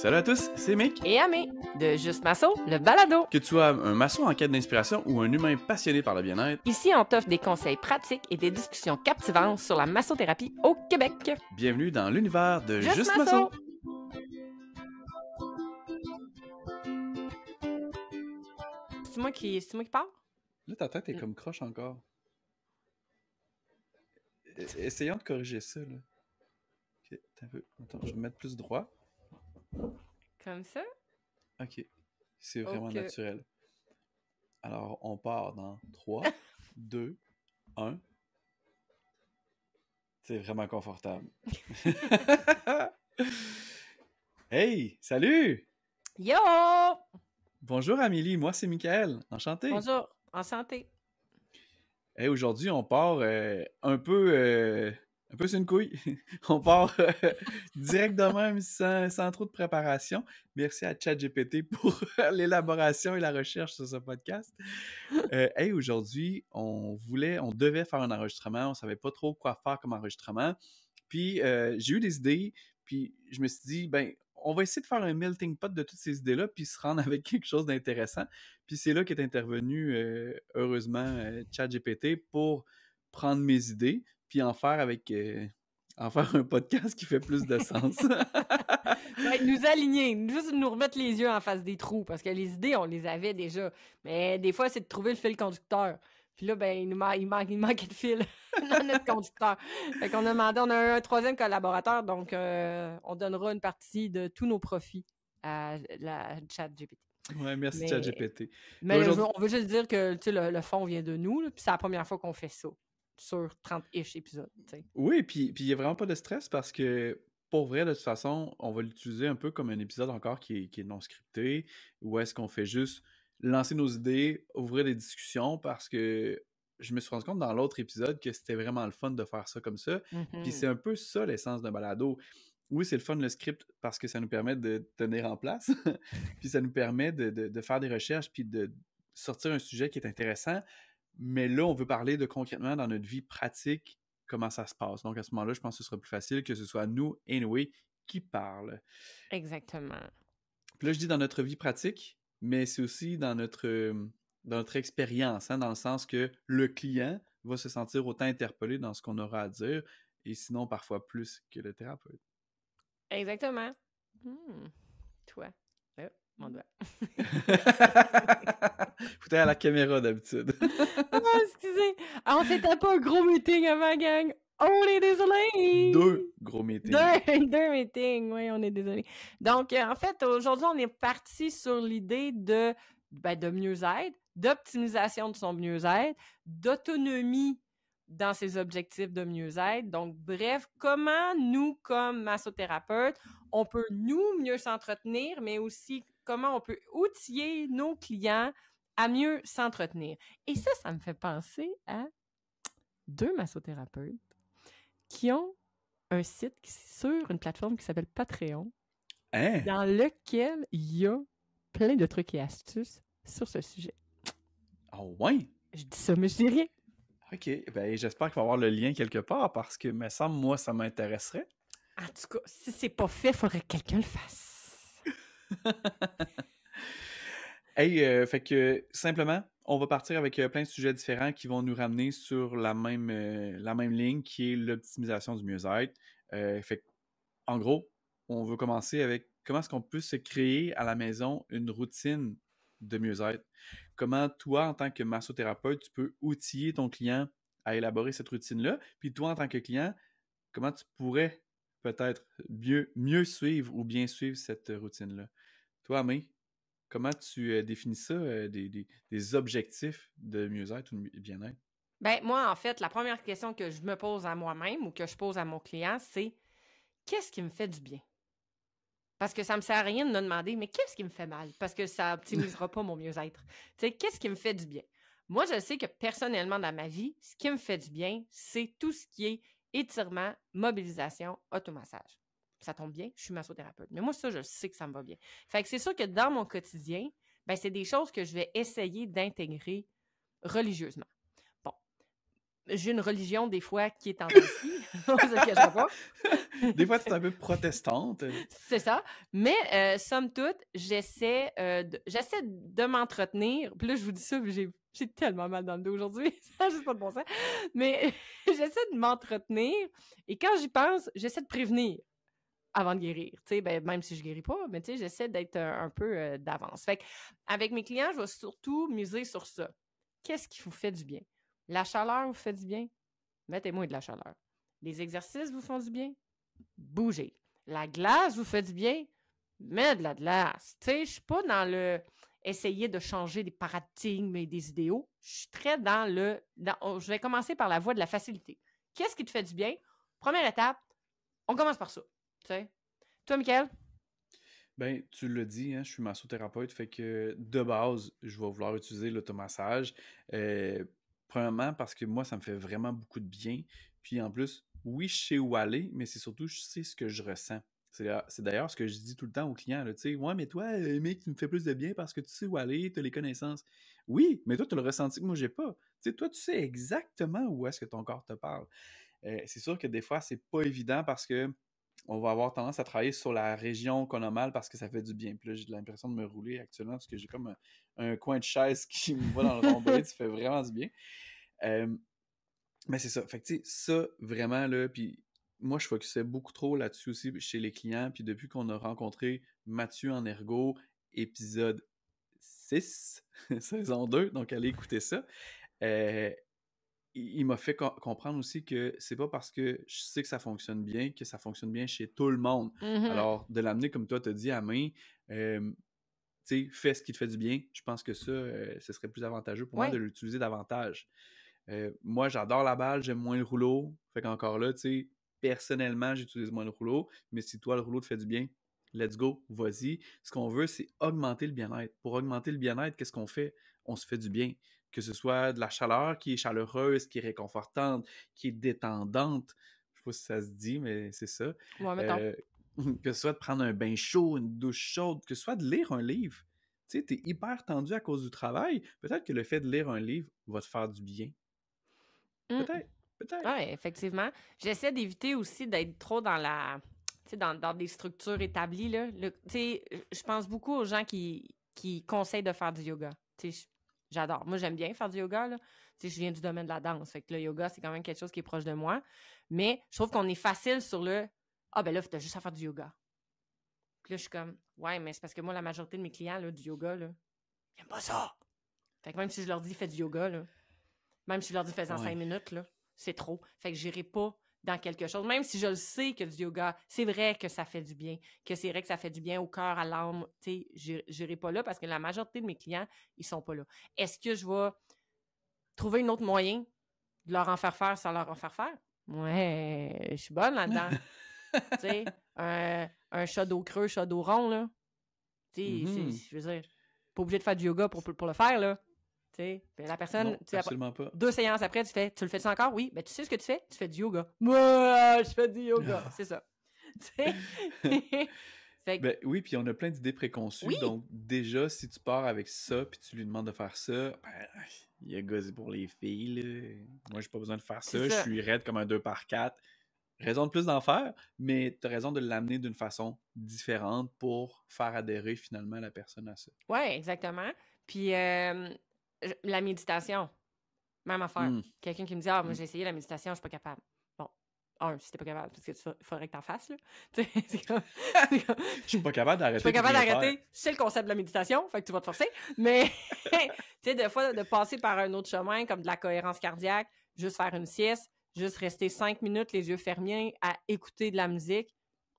Salut à tous, c'est Mick. Et Amé, de Juste Masso, le balado. Que tu sois un maçon en quête d'inspiration ou un humain passionné par le bien-être, Ici, on t'offre des conseils pratiques et des discussions captivantes sur la massothérapie au Québec. bienvenue dans l'univers de Juste Masso! Maçon. C'est moi qui parle? Là, ta tête est comme croche encore. Essayons de corriger ça, là. Ok, attends un peu. Attends, je vais me mettre plus droit. Comme ça? Ok, c'est vraiment Ok. naturel. Alors, on part dans 3, 2, 1. C'est vraiment confortable. Hey, salut! Yo! Bonjour Amélie, moi c'est Michael. Enchanté. Bonjour, en santé. Hey, aujourd'hui, on part un peu sur une couille. On part direct de même sans trop de préparation. Merci à ChatGPT pour l'élaboration et la recherche sur ce podcast. Hey, aujourd'hui, on devait faire un enregistrement. On savait pas trop quoi faire comme enregistrement. Puis, j'ai eu des idées. Puis, je me suis dit, ben, on va essayer de faire un melting pot de toutes ces idées-là, puis se rendre avec quelque chose d'intéressant. Puis c'est là qu'est intervenu, heureusement, ChatGPT pour prendre mes idées, puis en faire un podcast qui fait plus de sens. Ouais, nous aligner, juste nous remettre les yeux en face des trous, parce que les idées, on les avait déjà. Mais des fois, c'est de trouver le fil conducteur. Puis là, ben, il manquait de fil dans notre conducteur. Fait qu'on a demandé, on a un troisième collaborateur, donc on donnera une partie de tous nos profits à la ChatGPT. Ouais, merci ChatGPT. Mais on veut juste dire que le fond vient de nous, là, puis c'est la première fois qu'on fait ça sur 30-ish épisodes. T'sais. Oui, puis il n'y a vraiment pas de stress parce que pour vrai, de toute façon, on va l'utiliser un peu comme un épisode encore qui est non scripté, où est-ce qu'on fait juste lancer nos idées, ouvrir des discussions, parce que je me suis rendu compte dans l'autre épisode que c'était vraiment le fun de faire ça comme ça. Puis c'est un peu ça l'essence d'un balado. Oui, c'est le fun le script parce que ça nous permet de tenir en place, puis ça nous permet de faire des recherches, puis de sortir un sujet qui est intéressant. Mais là, on veut parler de concrètement dans notre vie pratique comment ça se passe. Donc à ce moment-là, je pense que ce sera plus facile que ce soit nous, anyway, qui parle. Exactement. Puis là, je dis dans notre vie pratique, mais c'est aussi dans notre expérience, hein, dans le sens que le client va se sentir autant interpellé dans ce qu'on aura à dire, et sinon parfois plus que le thérapeute. Exactement. Toi. Mon doigt. Faut à la caméra d'habitude. Excusez. On s'était pas un gros meeting avant, gang. On est désolé. 2 gros meetings. Deux meetings, oui, on est désolé. Donc, en fait, aujourd'hui, on est parti sur l'idée de mieux-être, d'optimisation de son mieux-être, d'autonomie dans ses objectifs de mieux-être. Donc, bref, comment nous, comme massothérapeutes, on peut nous mieux s'entretenir, mais aussi comment on peut outiller nos clients à mieux s'entretenir. Et ça me fait penser à 2 massothérapeutes qui ont un site sur une plateforme qui s'appelle Patreon, dans lequel il y a plein de trucs et astuces sur ce sujet. Oh ouais? Je dis ça, mais je dis rien. OK, ben j'espère qu'il va y avoir le lien quelque part parce que, me semble, moi, ça m'intéresserait. En tout cas, si c'est pas fait, il faudrait que quelqu'un le fasse. Hey, fait que, simplement, on va partir avec plein de sujets différents qui vont nous ramener sur la même ligne qui est l'optimisation du mieux-être. Fait que, en gros, on veut commencer avec comment est-ce qu'on peut se créer à la maison une routine de mieux-être. Comment toi, en tant que massothérapeute, tu peux outiller ton client à élaborer cette routine-là. Puis toi, en tant que client, comment tu pourrais peut-être mieux suivre ou bien suivre cette routine-là. Toi, Amé, comment tu définis ça, des objectifs de mieux-être ou de bien-être? Ben moi, en fait, la première question que je me pose à moi-même ou que je pose à mon client, c'est qu'est-ce qui me fait du bien? Parce que ça ne me sert à rien de me demander, mais qu'est-ce qui me fait mal? Parce que ça n'optimisera pas mon mieux-être. Tu sais, qu'est-ce qui me fait du bien? Moi, je sais que personnellement, dans ma vie, ce qui me fait du bien, c'est tout ce qui est étirement, mobilisation, automassage. Ça tombe bien, je suis massothérapeute. Mais moi, ça, je sais que ça me va bien. Fait que c'est sûr que dans mon quotidien, ben, c'est des choses que je vais essayer d'intégrer religieusement. Bon. j'ai une religion des fois qui est en dents de scie, on se le cachera pas. Des fois, tu es un peu protestante. C'est ça. Mais somme toute, j'essaie de m'entretenir. Puis là, je vous dis ça, puis j'ai tellement mal dans le dos aujourd'hui. Ça n'a juste pas de bon sens. Mais j'essaie de m'entretenir. Et quand j'y pense, j'essaie de prévenir avant de guérir. Tu sais, ben, même si je guéris pas, mais tu sais, j'essaie d'être un peu d'avance. Fait que, avec mes clients, je vais surtout miser sur ça. Qu'est-ce qui vous fait du bien? La chaleur vous fait du bien? Mettez-moi de la chaleur. Les exercices vous font du bien? Bougez. La glace vous fait du bien? Mets de la glace. Tu sais, je suis pas dans le essayer de changer des paradigmes et des idéaux. Je suis très dans je vais commencer par la voie de la facilité. Qu'est-ce qui te fait du bien? Première étape, on commence par ça. Tu sais. Toi, Mickaël? Ben, tu l'as dit, hein, je suis massothérapeute, fait que de base, je vais vouloir utiliser l'automassage. Premièrement, parce que moi, ça me fait vraiment beaucoup de bien. Puis en plus, oui, je sais où aller, mais c'est surtout, je sais ce que je ressens. C'est d'ailleurs ce que je dis tout le temps aux clients, là, tu sais, ouais, mais toi, mec, tu me fais plus de bien parce que tu sais où aller, tu as les connaissances. Oui, mais toi, tu as le ressenti que moi, j'ai pas. Tu sais, toi, tu sais exactement où est-ce que ton corps te parle. C'est sûr que des fois, c'est pas évident parce que on va avoir tendance à travailler sur la région qu'on a mal parce que ça fait du bien. Puis là, j'ai l'impression de me rouler actuellement parce que j'ai comme un coin de chaise qui me va dans le rond-bolet, ça fait vraiment du bien. Mais c'est ça. Fait que tu sais, ça, vraiment, là, puis moi, je focusais beaucoup trop là-dessus aussi chez les clients. Puis depuis qu'on a rencontré Mathieu en ergo, épisode 6, saison 2, donc allez écouter ça. Il m'a fait comprendre aussi que c'est pas parce que je sais que ça fonctionne bien chez tout le monde. Mm-hmm. Alors, de l'amener comme toi t'as dit à main, tu sais, fais ce qui te fait du bien. Je pense que ça, ce serait plus avantageux pour moi de l'utiliser davantage. Moi, j'adore la balle, j'aime moins le rouleau. Fait qu'encore là, tu sais, personnellement, j'utilise moins le rouleau. Mais si toi, le rouleau te fait du bien, let's go, vas-y. Ce qu'on veut, c'est augmenter le bien-être. Pour augmenter le bien-être, qu'est-ce qu'on fait? On se fait du bien. Que ce soit de la chaleur qui est chaleureuse, qui est réconfortante, qui est détendante. Je sais pas si ça se dit, mais c'est ça. Ouais, mettons. Que ce soit de prendre un bain chaud, une douche chaude, que ce soit de lire un livre. Tu sais, t'es hyper tendu à cause du travail. Peut-être que le fait de lire un livre va te faire du bien. Peut-être, peut-être. Oui, effectivement. J'essaie d'éviter aussi d'être trop dans dans des structures établies, là. Tu sais, je pense beaucoup aux gens qui conseillent de faire du yoga. Tu sais, j'adore. Moi, j'aime bien faire du yoga, là. Tu sais, je viens du domaine de la danse. Fait que le yoga, c'est quand même quelque chose qui est proche de moi. Mais je trouve qu'on est facile sur ah, ben là, t'as juste à faire du yoga. Puis là, je suis comme, ouais, mais c'est parce que moi, la majorité de mes clients, là, du yoga, là, ils n'aiment pas ça. Fait que même si je leur dis, fais du yoga, là, même si je leur dis, fais en 5 minutes, là, c'est trop. Fait que j'irai pas dans quelque chose. Même si je le sais que du yoga, c'est vrai que ça fait du bien, que c'est vrai que ça fait du bien au cœur, à l'âme, tu sais, j'irai pas là parce que la majorité de mes clients, ils sont pas là. Est-ce que je vais trouver un autre moyen de leur en faire faire sans leur en faire faire? Ouais, je suis bonne là-dedans. Tu sais, un chat d'eau creux, chat d'eau rond, là. Tu sais, je veux dire, pas obligé de faire du yoga pour le faire, là. Tu sais, la personne, non, absolument pas. 2 séances après, tu le fais-tu encore? Oui. Ben, tu sais ce que tu fais? Tu fais du yoga. Moi, je fais du yoga. C'est ça. Ben oui, puis on a plein d'idées préconçues. Oui. Donc, déjà, si tu pars avec ça, puis tu lui demandes de faire ça, ben, il a gosé pour les filles, là. Moi, j'ai pas besoin de faire ça. Je suis raide comme un 2x4. Raison de plus d'en faire, mais tu as raison de l'amener d'une façon différente pour faire adhérer finalement la personne à ça. Oui, exactement. Puis la méditation, même affaire. Quelqu'un qui me dit, ah, moi j'ai essayé la méditation, je suis pas capable. Bon, si t'es pas capable, parce que il faudrait que t'en fasses, là. Je suis pas capable d'arrêter. Je suis pas capable d'arrêter. C'est le concept de la méditation, fait que tu vas te forcer. Mais, tu sais, des fois, de passer par un autre chemin, comme de la cohérence cardiaque, juste faire une sieste, juste rester 5 minutes, les yeux fermés, à écouter de la musique,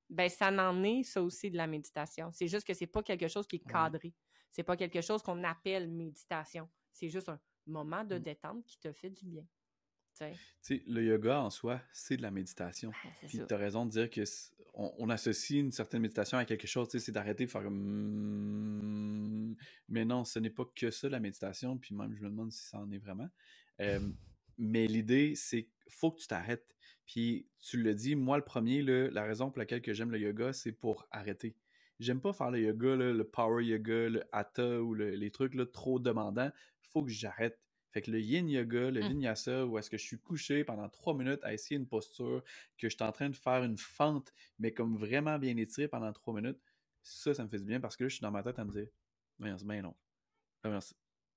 ben ça en est, ça aussi, de la méditation. C'est juste que c'est pas quelque chose qui est cadré. C'est pas quelque chose qu'on appelle méditation. C'est juste un moment de détente qui te fait du bien. Tu sais, le yoga en soi, c'est de la méditation. Puis tu as raison de dire que on associe une certaine méditation à quelque chose, tu sais, c'est d'arrêter de faire comme... Mais non, ce n'est pas que ça, la méditation. Puis même, je me demande si ça en est vraiment. Mais l'idée, c'est qu'il faut que tu t'arrêtes. Puis tu le dis, moi, le premier, là, la raison pour laquelle que j'aime le yoga, c'est pour arrêter. J'aime pas faire le yoga, là, le power yoga, le hatha ou les trucs là, trop demandants. Il faut que j'arrête. Fait que le yin yoga, le Hum. vinyasa, où est-ce que je suis couché pendant 3 minutes à essayer une posture, que je suis en train de faire une fente, mais comme vraiment bien étirée pendant 3 minutes, ça me fait du bien parce que là, je suis dans ma tête à me dire, voyons, c'est bien long. Voyons,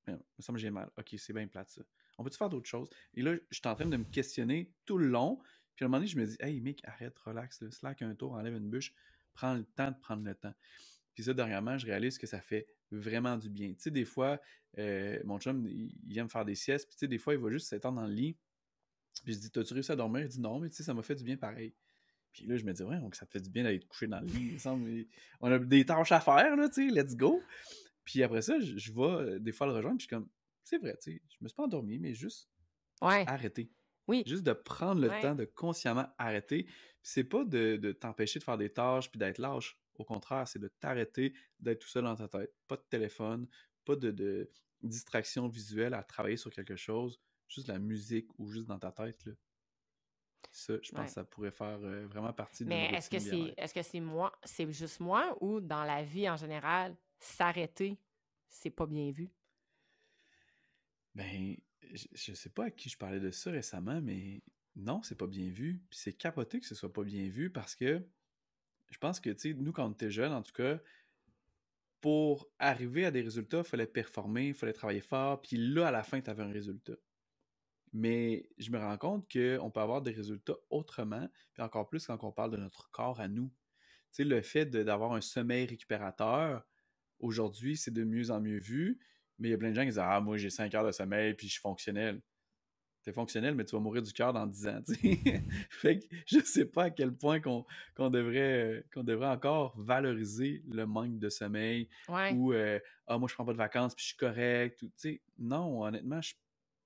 il me semble que j'ai mal. Ok, c'est bien plate ça. On peut-tu faire d'autres choses? Et là, je suis en train de me questionner tout le long. Puis à un moment donné, je me dis, hey mec, arrête, relax, là, slack un tour, enlève une bûche, prends le temps de prendre le temps. Puis ça, dernièrement, je réalise que ça fait vraiment du bien. Tu sais, des fois, mon chum, il aime faire des siestes, puis tu sais, des fois, il va juste s'étendre dans le lit. Puis je dis, t'as-tu réussi à dormir? Il dit, non, mais tu sais, ça m'a fait du bien pareil. Puis là, je me dis, ouais, donc ça te fait du bien d'aller te coucher dans le lit. Il me semble, on a des tâches à faire, là, tu sais, let's go. Puis après ça, je vais des fois le rejoindre, puis je suis comme, c'est vrai, tu sais, je me suis pas endormi, mais juste Ouais, arrêter. oui, Juste de prendre le ouais, temps de consciemment arrêter. Puis c'est pas de t'empêcher de faire des tâches puis d'être lâche. Au contraire, c'est de t'arrêter, d'être tout seul dans ta tête. Pas de téléphone, pas de distraction visuelle à travailler sur quelque chose. Juste la musique ou juste dans ta tête, là. Ça, je pense ouais. que ça pourrait faire vraiment partie d'une Mais routine bien-être. est-ce que c'est moi, c'est juste moi ou dans la vie en général, s'arrêter, c'est pas bien vu? Ben, je sais pas à qui je parlais de ça récemment, mais non, c'est pas bien vu. Puis c'est capoté que ce soit pas bien vu parce que je pense que, tu sais, nous, quand on était jeunes, en tout cas, pour arriver à des résultats, il fallait performer, il fallait travailler fort, puis là, à la fin, tu avais un résultat. Mais je me rends compte qu'on peut avoir des résultats autrement, puis encore plus quand on parle de notre corps à nous. Tu sais, le fait d'avoir un sommeil récupérateur, aujourd'hui, c'est de mieux en mieux vu, mais il y a plein de gens qui disent ah, moi, j'ai 5 heures de sommeil, puis je suis fonctionnel. T'es fonctionnel, mais tu vas mourir du cœur dans 10 ans. Fait que je sais pas à quel point qu'on devrait encore valoriser le manque de sommeil Ouais. ou ah, moi je prends pas de vacances puis je suis correct. Non, honnêtement, je suis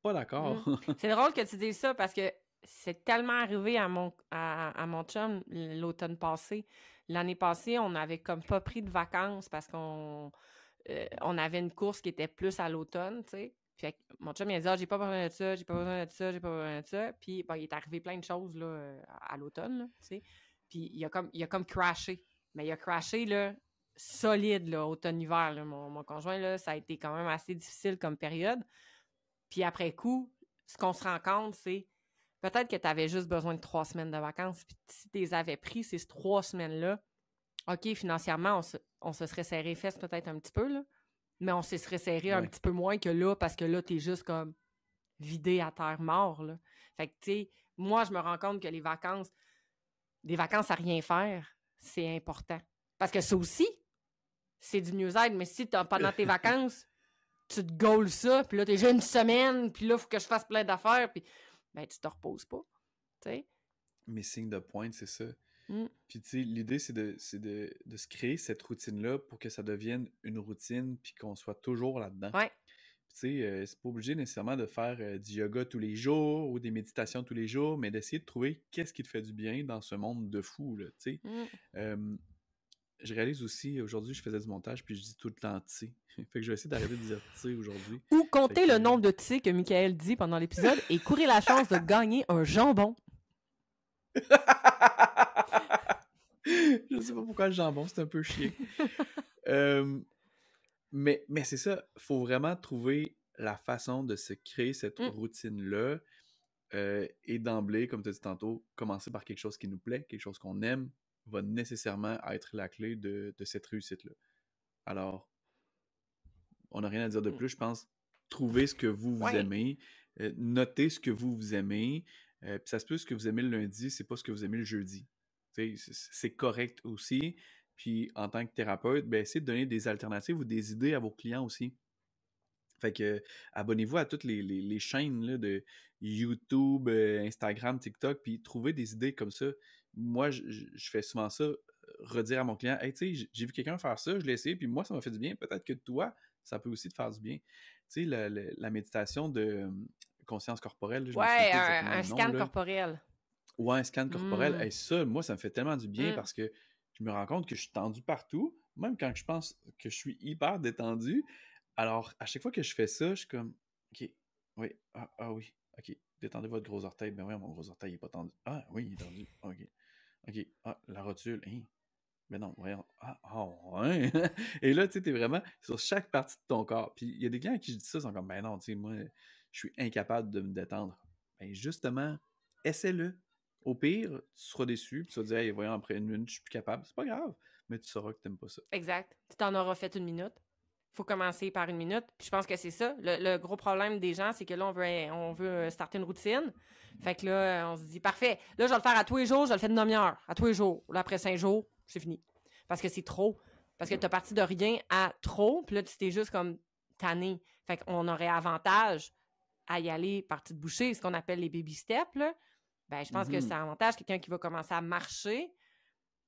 pas Mm. d'accord. C'est drôle que tu dises ça parce que c'est tellement arrivé à mon chum l'automne passé. L'année passée, on avait comme pas pris de vacances parce on avait une course qui était plus à l'automne, tu sais. Fait que mon chum, il a dit, ah, j'ai pas besoin de ça, j'ai pas besoin de ça, j'ai pas besoin de ça. Puis, bon, il est arrivé plein de choses, là, à l'automne, là, tu sais. Puis, il a comme crashé. Mais il a crashé, là, solide, là, automne-hiver, là. Mon conjoint, là, ça a été quand même assez difficile comme période. Puis après coup, ce qu'on se rend compte, c'est peut-être que tu avais juste besoin de 3 semaines de vacances. Puis si tu les avais pris, ces 3 semaines-là, OK, financièrement, on se serait serré les fesses peut-être un petit peu, là, mais on se serait serré un Ouais. petit peu moins que là, parce que là, tu es juste comme vidé à terre mort, là. Fait que, tu sais, moi, je me rends compte que des vacances à rien faire, c'est important. Parce que ça aussi, c'est du mieux-être, mais si pendant tes vacances, tu te gaules ça, puis là, t'es déjà une semaine, puis là, il faut que je fasse plein d'affaires, puis ben, tu te reposes pas, tu sais. Mes signes de pointe, c'est ça. Mm. Puis tu sais, l'idée, c'est de se créer cette routine-là pour que ça devienne une routine puis qu'on soit toujours là-dedans. Ouais. Tu sais, c'est pas obligé nécessairement de faire du yoga tous les jours ou des méditations tous les jours, mais d'essayer de trouver qu'est-ce qui te fait du bien dans ce monde de fou, là, tu sais. Mm. Euh, je réalise aussi, aujourd'hui, je faisais du montage, puis je dis tout le temps « tu sais ». Fait que je vais essayer d'arrêter de dire « tu sais » aujourd'hui. Ou Fait compter le que... nombre de tu sais que Michael dit pendant l'épisode et courir la chance de gagner un jambon. je sais pas pourquoi le jambon, c'est un peu chiant. Mais c'est ça, faut vraiment trouver la façon de se créer cette Mm. routine-là et d'emblée, comme tu as dit tantôt, commencer par quelque chose qui nous plaît, quelque chose qu'on aime, va nécessairement être la clé de cette réussite-là. Alors, on n'a rien à dire de plus, je pense. Trouvez ce que vous Ouais. aimez, notez ce que vous aimez, puis ça se peut ce que vous aimez le lundi, c'est pas ce que vous aimez le jeudi. C'est correct aussi. Puis en tant que thérapeute, ben, essayez de donner des alternatives ou des idées à vos clients aussi. Fait que abonnez-vous à toutes les chaînes là, de YouTube, Instagram, TikTok, puis trouvez des idées comme ça. Moi, je fais souvent ça, redire à mon client, hey, tu sais, j'ai vu quelqu'un faire ça, je l'ai essayé, puis moi, ça m'a fait du bien. Peut-être que toi, ça peut aussi te faire du bien. Tu sais, la méditation de conscience corporelle, là, je me souviens Ouais, plus exactement un le nom, scan là. corporel. Ouais, un scan corporel. Mm. Hey, ça, moi, ça me fait tellement du bien Mm. parce que je me rends compte que je suis tendu partout, même quand je pense que je suis hyper détendu. Alors, à chaque fois que je fais ça, je suis comme, OK, oui, oui, OK, détendez votre gros orteil. Ben oui, mon gros orteil, il est pas tendu. Ah oui, il est tendu. OK, OK, la rotule, hein. Mais non, voyons. Ouais. Et là, tu sais, t'es vraiment sur chaque partie de ton corps. Puis il y a des gens à qui je dis ça, ils sont comme, ben non, tu sais, moi, je suis incapable de me détendre. Ben justement, essaie-le. Au pire, tu seras déçu, puis tu vas dire, hey, voyons, après 1 minute, je suis plus capable. C'est pas grave, mais tu sauras que tu n'aimes pas ça. Exact. Tu t'en auras fait 1 minute. Il faut commencer par 1 minute. Puis je pense que c'est ça. Le gros problème des gens, c'est que là, on veut starter une routine. Fait que là, on se dit, parfait, là, je vais le faire à tous les jours, je vais le faire une demi-heure, à tous les jours. Là, après 5 jours, c'est fini. Parce que c'est trop. Parce que tu as parti de rien à trop, puis là, tu t'es juste comme tanné. Fait qu'on aurait avantage à y aller par petites bouchées, ce qu'on appelle les baby steps, là. Ben, je pense que c'est un avantage. Quelqu'un qui va commencer à marcher,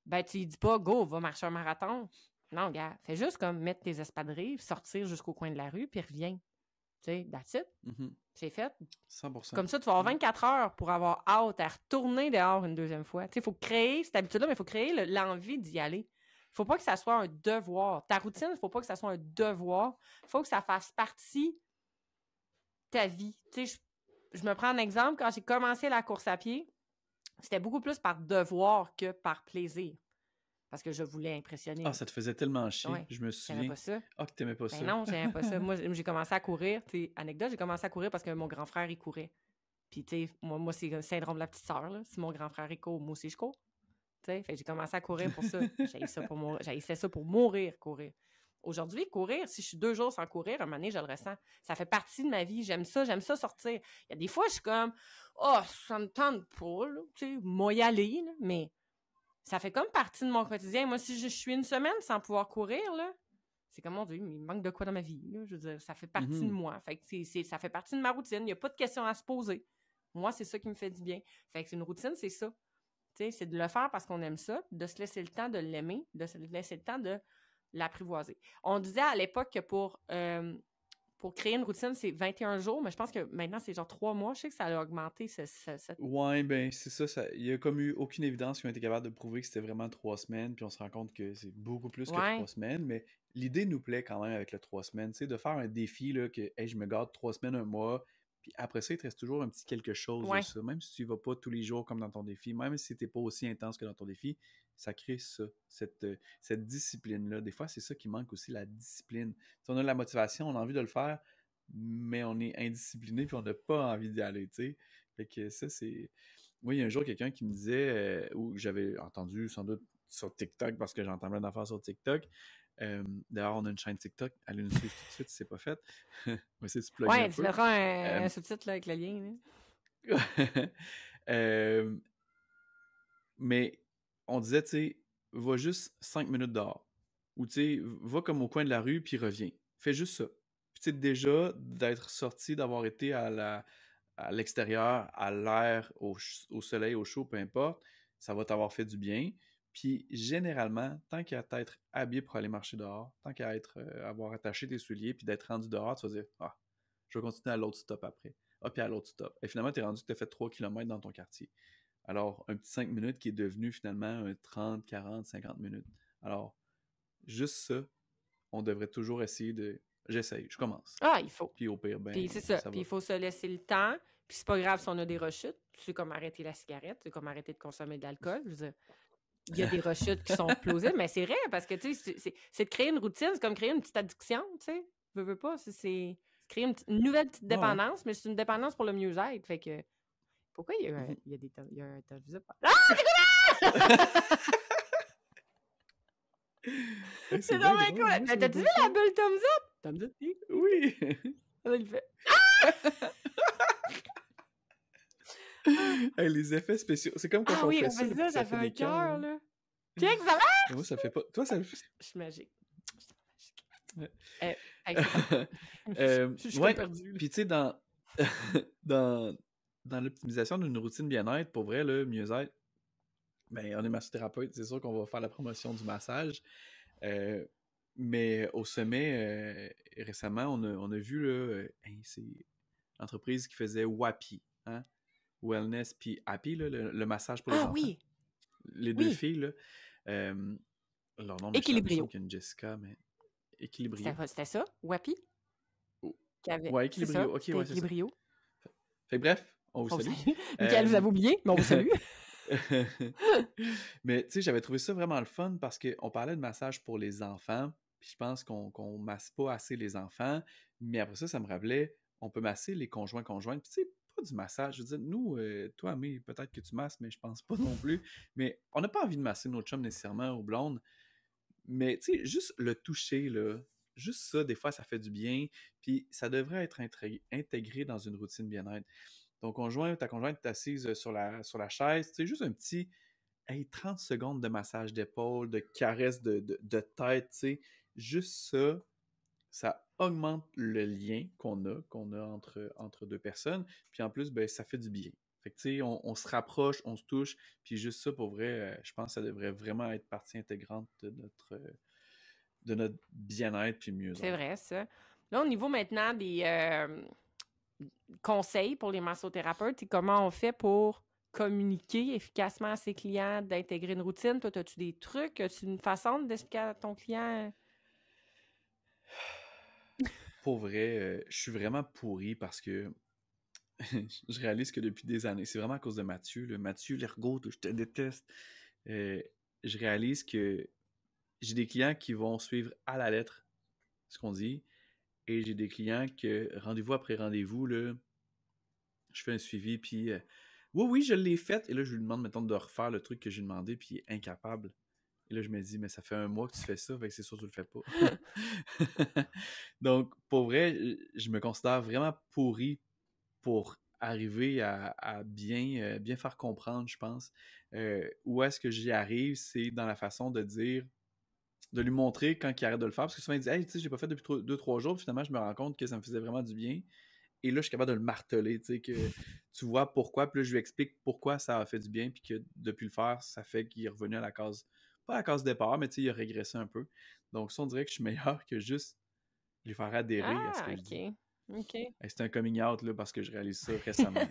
ben, tu lui dis pas, go, va marcher un marathon. Non, gars, fais juste comme mettre tes espadrilles, sortir jusqu'au coin de la rue, puis reviens. Tu sais, that's it. C'est fait. 100%. Comme ça, tu vas avoir 24 heures pour avoir hâte à retourner dehors une deuxième fois. Tu sais, il faut créer cette habitude-là, mais il faut créer l'envie d'y aller. Il faut pas que ça soit un devoir. Ta routine, il faut pas que ça soit un devoir. Il faut que ça fasse partie de ta vie. Tu sais, je me prends un exemple. Quand j'ai commencé la course à pied, c'était beaucoup plus par devoir que par plaisir. Parce que je voulais impressionner. Ah, ça te faisait tellement chier. Ouais. Je me J'aimais souviens. pas ça. Ah, que t'aimais pas ça. Ben non, j'aimais pas ça. Moi, j'ai commencé à courir. T'sais, anecdote, j'ai commencé à courir parce que mon grand frère, il courait. Puis, tu sais, moi c'est le syndrome de la petite sœur. Là. Si mon grand frère, il court, moi aussi, je cours. Fait que j'ai commencé à courir pour ça. J'haïssais ça pour mourir, courir. Aujourd'hui, courir, si je suis 2 jours sans courir, un moment donné, je le ressens. Ça fait partie de ma vie. J'aime ça sortir. Il y a des fois, je suis comme, oh, ça me tente pas, là, tu sais, moi y aller, là, mais ça fait comme partie de mon quotidien. Moi, si je suis 1 semaine sans pouvoir courir, là, c'est comme, mon Dieu, il me manque de quoi dans ma vie, là. Je veux dire, ça fait partie de moi. Fait que ça fait partie de ma routine. Il n'y a pas de questions à se poser. Moi, c'est ça qui me fait du bien. Fait que c'est une routine, c'est ça. Tu sais, c'est de le faire parce qu'on aime ça, de se laisser le temps de l'aimer, de se laisser le temps de l'apprivoiser. On disait à l'époque que pour créer une routine, c'est 21 jours, mais je pense que maintenant, c'est genre 3 mois. Je sais que ça a augmenté. Ouais, ben c'est ça. Il y a comme eu aucune évidence qui ont été capables de prouver que c'était vraiment 3 semaines, puis on se rend compte que c'est beaucoup plus que 3 semaines, mais l'idée nous plaît quand même avec le 3 semaines, tu sais, de faire un défi, là, que hey, je me garde 3 semaines, 1 mois, puis après ça, il te reste toujours un petit quelque chose de ça. Même si tu y vas pas tous les jours comme dans ton défi, même si t'es pas aussi intense que dans ton défi, ça crée ça, cette discipline-là. Des fois, c'est ça qui manque aussi, la discipline. Si on a la motivation, on a envie de le faire, mais on est indiscipliné puis on n'a pas envie d'y aller, tu sais. Fait que ça, c'est... Moi, il y a un jour, quelqu'un qui me disait, ou j'avais entendu sans doute sur TikTok, parce que j'entends plein d'affaires sur TikTok. D'ailleurs, on a une chaîne TikTok. Allez nous suivre tout de suite si c'est pas fait. On va essayer de se plugger un peu. Tu mettras un sous-titre là, avec le lien. Mais on disait, tu sais, va juste 5 minutes dehors. Ou tu sais, va comme au coin de la rue, puis reviens. Fais juste ça. Puis tu sais, déjà, d'être sorti, d'avoir été à l'extérieur, à l'air, au soleil, au chaud, peu importe, ça va t'avoir fait du bien. Puis généralement, tant qu'à t'être habillé pour aller marcher dehors, tant qu'à avoir attaché tes souliers, puis d'être rendu dehors, tu vas dire, ah, je vais continuer à l'autre stop après. Ah, puis à l'autre stop. Et finalement, tu es rendu que tu as fait 3 km dans ton quartier. Alors, un petit 5 minutes qui est devenu finalement un 30, 40, 50 minutes. Alors, juste ça, on devrait toujours essayer de... J'essaye, je commence. Ah, il faut. Puis au pire, ben, puis c'est ça. Puis il faut se laisser le temps. Puis c'est pas grave si on a des rechutes. C'est comme arrêter la cigarette, c'est comme arrêter de consommer de l'alcool. Je veux dire, il y a des rechutes qui sont plausibles, mais c'est vrai, parce que, tu sais, c'est de créer une routine, c'est comme créer une petite addiction, tu sais. Veux pas, c'est créer une nouvelle petite dépendance, mais c'est une dépendance pour le mieux-être. Fait que, pourquoi il y a un thumbs up? Ah, c'est cool! C'est vraiment cool! T'as-tu vu la bulle thumbs up? Thumbs up, oui! Là, il fait... Hey, les effets spéciaux, c'est comme quand on fait ça. Ah oui, ça fait un cœur, là. Check, ça marche! Moi, ça fait pas... Toi, ça le fait... Je suis magique. Je suis perdu. Puis tu sais, dans l'optimisation d'une routine bien-être, pour vrai, le mieux-être, ben, on est massothérapeute, c'est sûr qu'on va faire la promotion du massage. Mais au sommet, récemment, on a vu, là, c'est l'entreprise qui faisait WAPI, hein? Wellness puis Happy, là, le massage pour les enfants. Oui! Les deux filles, là. Leur nom, Équilibrio. qu'il y a une Jessica, mais... Équilibrio. C'était ça? WAPI? Ouais, Équilibrio. Ok, ouais, c'est ça. Fait bref, on vous salue. Michael, vous avez oublié, mais on vous salue. Mais tu sais, j'avais trouvé ça vraiment le fun parce qu'on parlait de massage pour les enfants, puis je pense qu'on masse pas assez les enfants, mais après ça me rappelait, on peut masser les conjoints-conjointes. Puis tu sais, pas du massage. Je veux dire, nous, toi, Amé, peut-être que tu masses, mais je pense pas non plus. Mais on n'a pas envie de masser notre chum nécessairement aux blondes. Mais tu sais, juste le toucher, là, juste ça, des fois, ça fait du bien. Puis ça devrait être intégré dans une routine bien-être. Ton conjoint, ta conjointe est assise sur la chaise, tu sais, juste un petit 30 secondes de massage d'épaule, de caresse de tête, tu sais, juste ça augmente le lien qu'on a entre deux personnes. Puis en plus, ben, ça fait du bien. Fait que, tu sais, on se rapproche, on se touche, puis juste ça, pour vrai, je pense que ça devrait vraiment être partie intégrante de notre bien-être puis mieux-être. C'est vrai, ça. Là, au niveau maintenant des conseils pour les massothérapeutes, c'est comment on fait pour communiquer efficacement à ses clients, d'intégrer une routine? Toi, as-tu des trucs? As-tu une façon d'expliquer à ton client? Pour vrai, je suis vraiment pourri parce que je réalise que depuis des années, c'est vraiment à cause de Mathieu, là. Mathieu Lergault, je te déteste. Je réalise que j'ai des clients qui vont suivre à la lettre ce qu'on dit, et j'ai des clients que rendez-vous après rendez-vous, là, je fais un suivi, puis oui, je l'ai fait, et là, je lui demande, mettons, de refaire le truc que j'ai demandé, puis il est incapable. Et là, je me dis, mais ça fait 1 mois que tu fais ça, fait que c'est sûr que tu le fais pas. Donc, pour vrai, je me considère vraiment pourri pour arriver à bien faire comprendre, je pense. Où est-ce que j'y arrive, c'est dans la façon de dire, de lui montrer quand il arrête de le faire. Parce que souvent, il dit, hey, tu sais, j'ai pas fait depuis 2-3 jours, puis finalement, je me rends compte que ça me faisait vraiment du bien. Et là, je suis capable de le marteler, tu sais, que tu vois pourquoi, puis là, je lui explique pourquoi ça a fait du bien, puis que depuis le faire, ça fait qu'il est revenu à la case, pas à la case départ, mais tu sais, il a régressé un peu. Donc, ça, on dirait que je suis meilleur que juste lui faire adhérer à ce Ah, que je dis. OK. Hey, c'est un coming out, là, parce que je réalise ça récemment.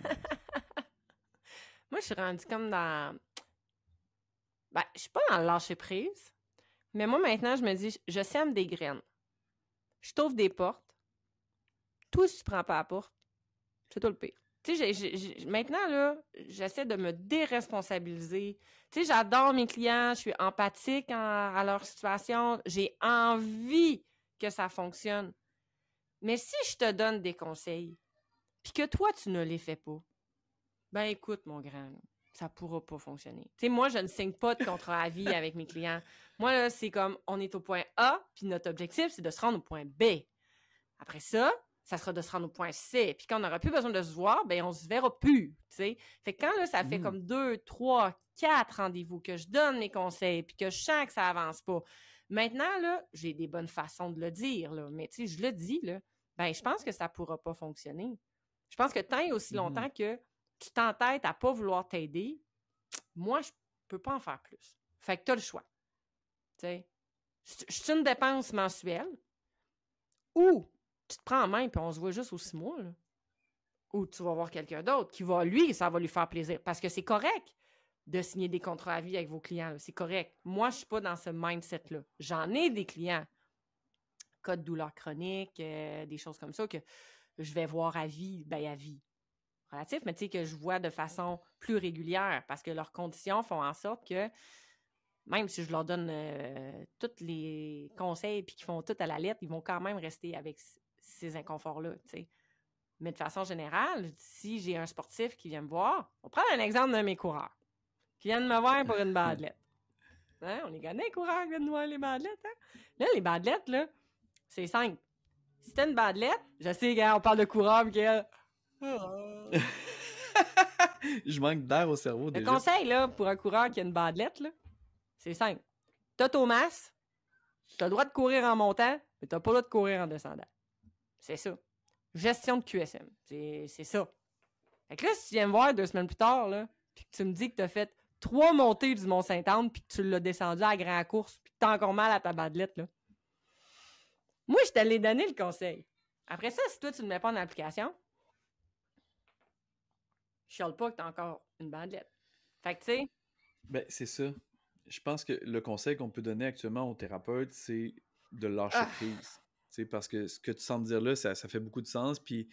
Moi, je suis rendue comme dans... Ben, je suis pas dans le lâcher-prise, mais moi, maintenant, je me dis, je sème des graines. Je t'ouvre des portes. Toi, si tu prends pas la porte, c'est toi le pire. Tu sais, maintenant, là, j'essaie de me déresponsabiliser. Tu sais, j'adore mes clients, je suis empathique à leur situation, j'ai envie que ça fonctionne. Mais si je te donne des conseils, puis que toi, tu ne les fais pas, ben écoute, mon grand, là, ça pourra pas fonctionner. Tu sais, moi, je ne signe pas de contrat à vie avec mes clients. Moi, là, c'est comme, on est au point A, puis notre objectif, c'est de se rendre au point B. Après ça sera de se rendre au point C. Puis quand on n'aura plus besoin de se voir, ben on se verra plus, tu sais. Fait que quand là, ça fait comme 2, 3, 4 rendez-vous que je donne mes conseils, puis que je sens que ça avance pas. Maintenant, là, j'ai des bonnes façons de le dire, là. Mais tu sais, je le dis, là, ben je pense que ça pourra pas fonctionner. Je pense que tant et aussi longtemps que tu t'entêtes à pas vouloir t'aider, moi, je peux pas en faire plus. Fait que t'as le choix. Tu sais, c'est une dépense mensuelle ou tu te prends en main et on se voit juste aux 6 mois, là. Ou tu vas voir quelqu'un d'autre qui va, lui, ça va lui faire plaisir. Parce que c'est correct de signer des contrats à vie avec vos clients, là. C'est correct. Moi, je suis pas dans ce mindset-là. J'en ai des clients, cas de douleur chronique, des choses comme ça, que je vais voir à vie, ben à vie. Relatif, mais tu sais, que je vois de façon plus régulière parce que leurs conditions font en sorte que même si je leur donne tous les conseils puis qu'ils font tout à la lettre, ils vont quand même rester avec ces inconforts-là, tu sais. Mais de façon générale, si j'ai un sportif qui vient me voir, on prend un exemple d'un de mes coureurs qui vient de me voir pour une bandelette. Hein? On les connaît, les coureurs qui viennent de voir les bandelettes. Hein? Là, les bandelettes, là, c'est simple. Si t'as une bandelette, je sais, gars, on parle de coureur, puis Je manque d'air au cerveau le déjà. conseil, là, pour un coureur qui a une bandelette, là, c'est simple. T'as ton masque, t'as le droit de courir en montant, mais t'as pas le droit de courir en descendant. C'est ça. Gestion de QSM. C'est ça. Fait que là, si tu viens me voir 2 semaines plus tard, là, puis que tu me dis que t'as fait 3 montées du Mont-Sainte-Anne, puis que tu l'as descendu à la grande course, puis que t'as encore mal à ta bandelette, là. Moi, je t'allais donner le conseil. Après ça, si toi, tu ne le mets pas en application, je chiale pas que t'as encore une bandelette. Fait que, tu sais... Ben, c'est ça. Je pense que le conseil qu'on peut donner actuellement aux thérapeutes, c'est de lâcher prise. Tu sais, parce que ce que tu sens dire là, ça fait beaucoup de sens. Puis,